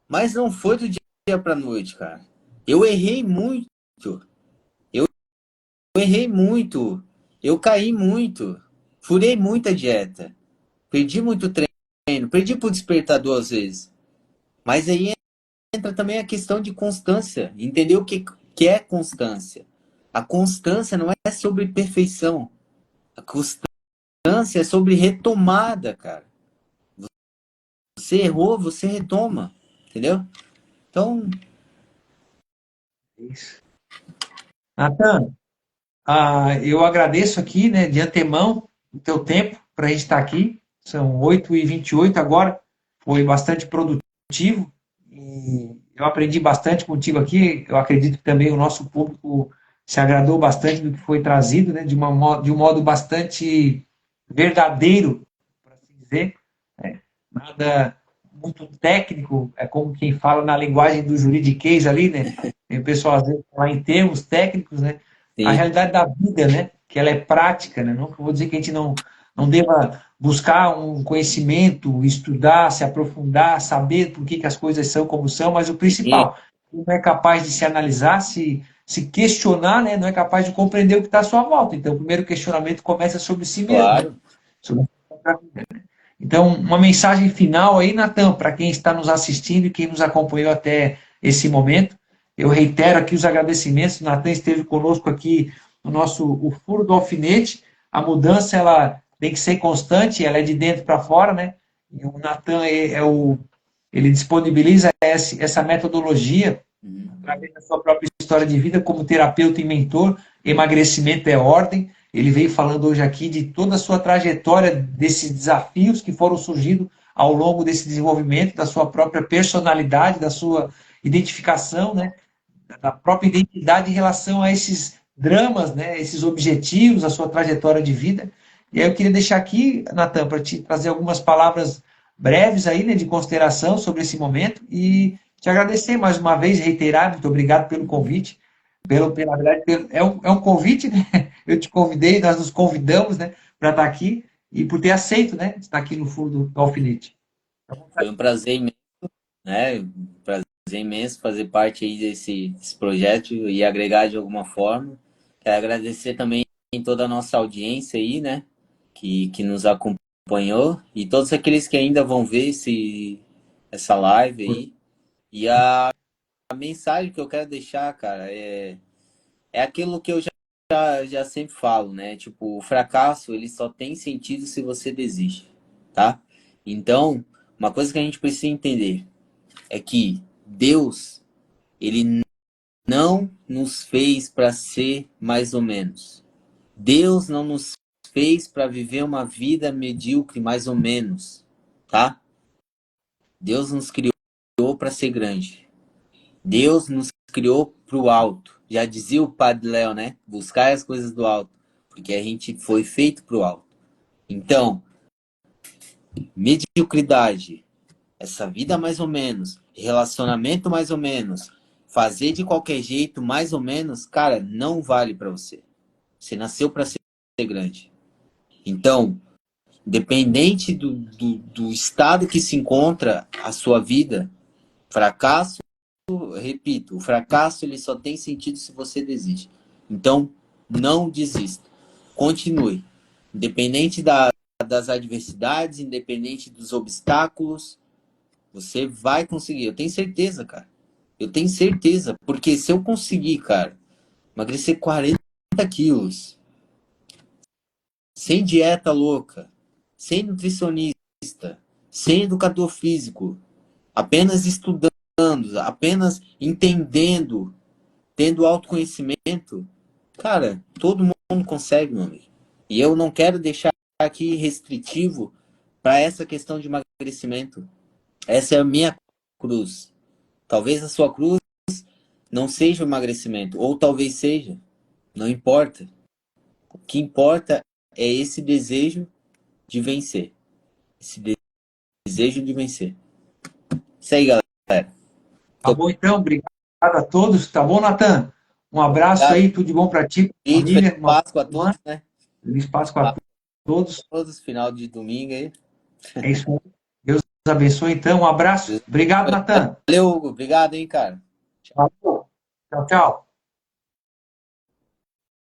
Mas não foi do dia pra noite, cara. Eu errei muito, eu errei muito, eu caí muito, furei muita dieta, perdi muito treino, perdi pro despertador às vezes. Mas aí entra também a questão de constância. Entender o que é constância. A constância não é sobre perfeição. A constância é sobre retomada, cara. Você errou, você retoma. Entendeu? Então, Isso. Natan, eu agradeço aqui, né, de antemão, o teu tempo para a gente estar aqui. São 8h28 agora. Foi bastante produtivo. E eu aprendi bastante contigo aqui. Eu acredito que também o nosso público se agradou bastante do que foi trazido, né, de um modo bastante verdadeiro dizer, né? Nada muito técnico, é como quem fala na linguagem do juridiquês ali, né? Tem o pessoal às vezes falar em termos técnicos, né? A Sim, realidade da vida, né? Que ela é prática, né? Não que eu vou dizer que a gente não deva buscar um conhecimento, estudar, se aprofundar, saber por que as coisas são como são, mas o sim, principal, não é capaz de se analisar, se questionar, né? Não é capaz de compreender o que está à sua volta. Então, o primeiro questionamento começa sobre si mesmo, né? claro. Sobre a própria vida. Então, uma mensagem final aí, Natan, para quem está nos assistindo e quem nos acompanhou até esse momento. Eu reitero aqui os agradecimentos. O Natan esteve conosco aqui no nosso o Furo do Alfinete. A mudança ela tem que ser constante, ela é de dentro para fora, né? E o Natan ele disponibiliza essa metodologia Uhum. através da sua própria história de vida como terapeuta e mentor. Emagrecimento é ordem. Ele veio falando hoje aqui de toda a sua trajetória, desses desafios que foram surgindo ao longo desse desenvolvimento, da sua própria personalidade, da sua identificação, né? Da própria identidade em relação a esses dramas, né? Esses objetivos, a sua trajetória de vida. E aí eu queria deixar aqui, Natan, para te trazer algumas palavras breves aí, né, de consideração sobre esse momento e te agradecer mais uma vez, reiterar, muito obrigado pelo convite, pela verdade, é um convite, né? Eu te convidei, nós nos convidamos, né, para estar aqui e por ter aceito, né, estar aqui no fundo do alfinete. Foi um prazer imenso, né? Um prazer imenso fazer parte aí desse projeto e agregar de alguma forma. Quero agradecer também toda a nossa audiência aí, né? Que nos acompanhou e todos aqueles que ainda vão ver essa live aí. E a mensagem que eu quero deixar, cara, é aquilo que eu já sempre falo, né? Tipo, o fracasso, ele só tem sentido se você desiste, tá? Então, uma coisa que a gente precisa entender é que Deus, ele não nos fez para ser mais ou menos. Deus não nos fez para viver uma vida medíocre mais ou menos, tá? Deus nos criou para ser grande. Deus nos criou para o alto. Já dizia o Padre Léo, né? Buscar as coisas do alto, porque a gente foi feito para o alto. Então, mediocridade, essa vida mais ou menos, relacionamento mais ou menos, fazer de qualquer jeito mais ou menos, cara, não vale para você. Você nasceu para ser grande. Então, independente do estado que se encontra a sua vida, fracasso, repito, o fracasso ele só tem sentido se você desiste. Então, não desista. Continue. Independente das adversidades, independente dos obstáculos, você vai conseguir. Eu tenho certeza, cara. Eu tenho certeza. Porque se eu conseguir, cara, emagrecer 40 quilos, sem dieta louca, sem nutricionista, sem educador físico, apenas estudando, apenas entendendo, tendo autoconhecimento, cara, todo mundo consegue, meu amigo. E eu não quero deixar aqui restritivo para essa questão de emagrecimento. Essa é a minha cruz. Talvez a sua cruz não seja o emagrecimento, ou talvez seja, não importa. O que importa é esse desejo de vencer. Esse desejo de vencer. Isso aí, galera. Tá bom, então, obrigado a todos. Tá bom, Natan? Um abraço Obrigado, aí, tudo de bom para ti, feliz família, uma boa Páscoa a semana, todos, né? feliz Páscoa a todos. Todos, final de domingo aí. É isso aí. Deus abençoe, então. Um abraço. Obrigado, Natan. Valeu, Hugo. Obrigado, hein, cara. Tchau, tchau.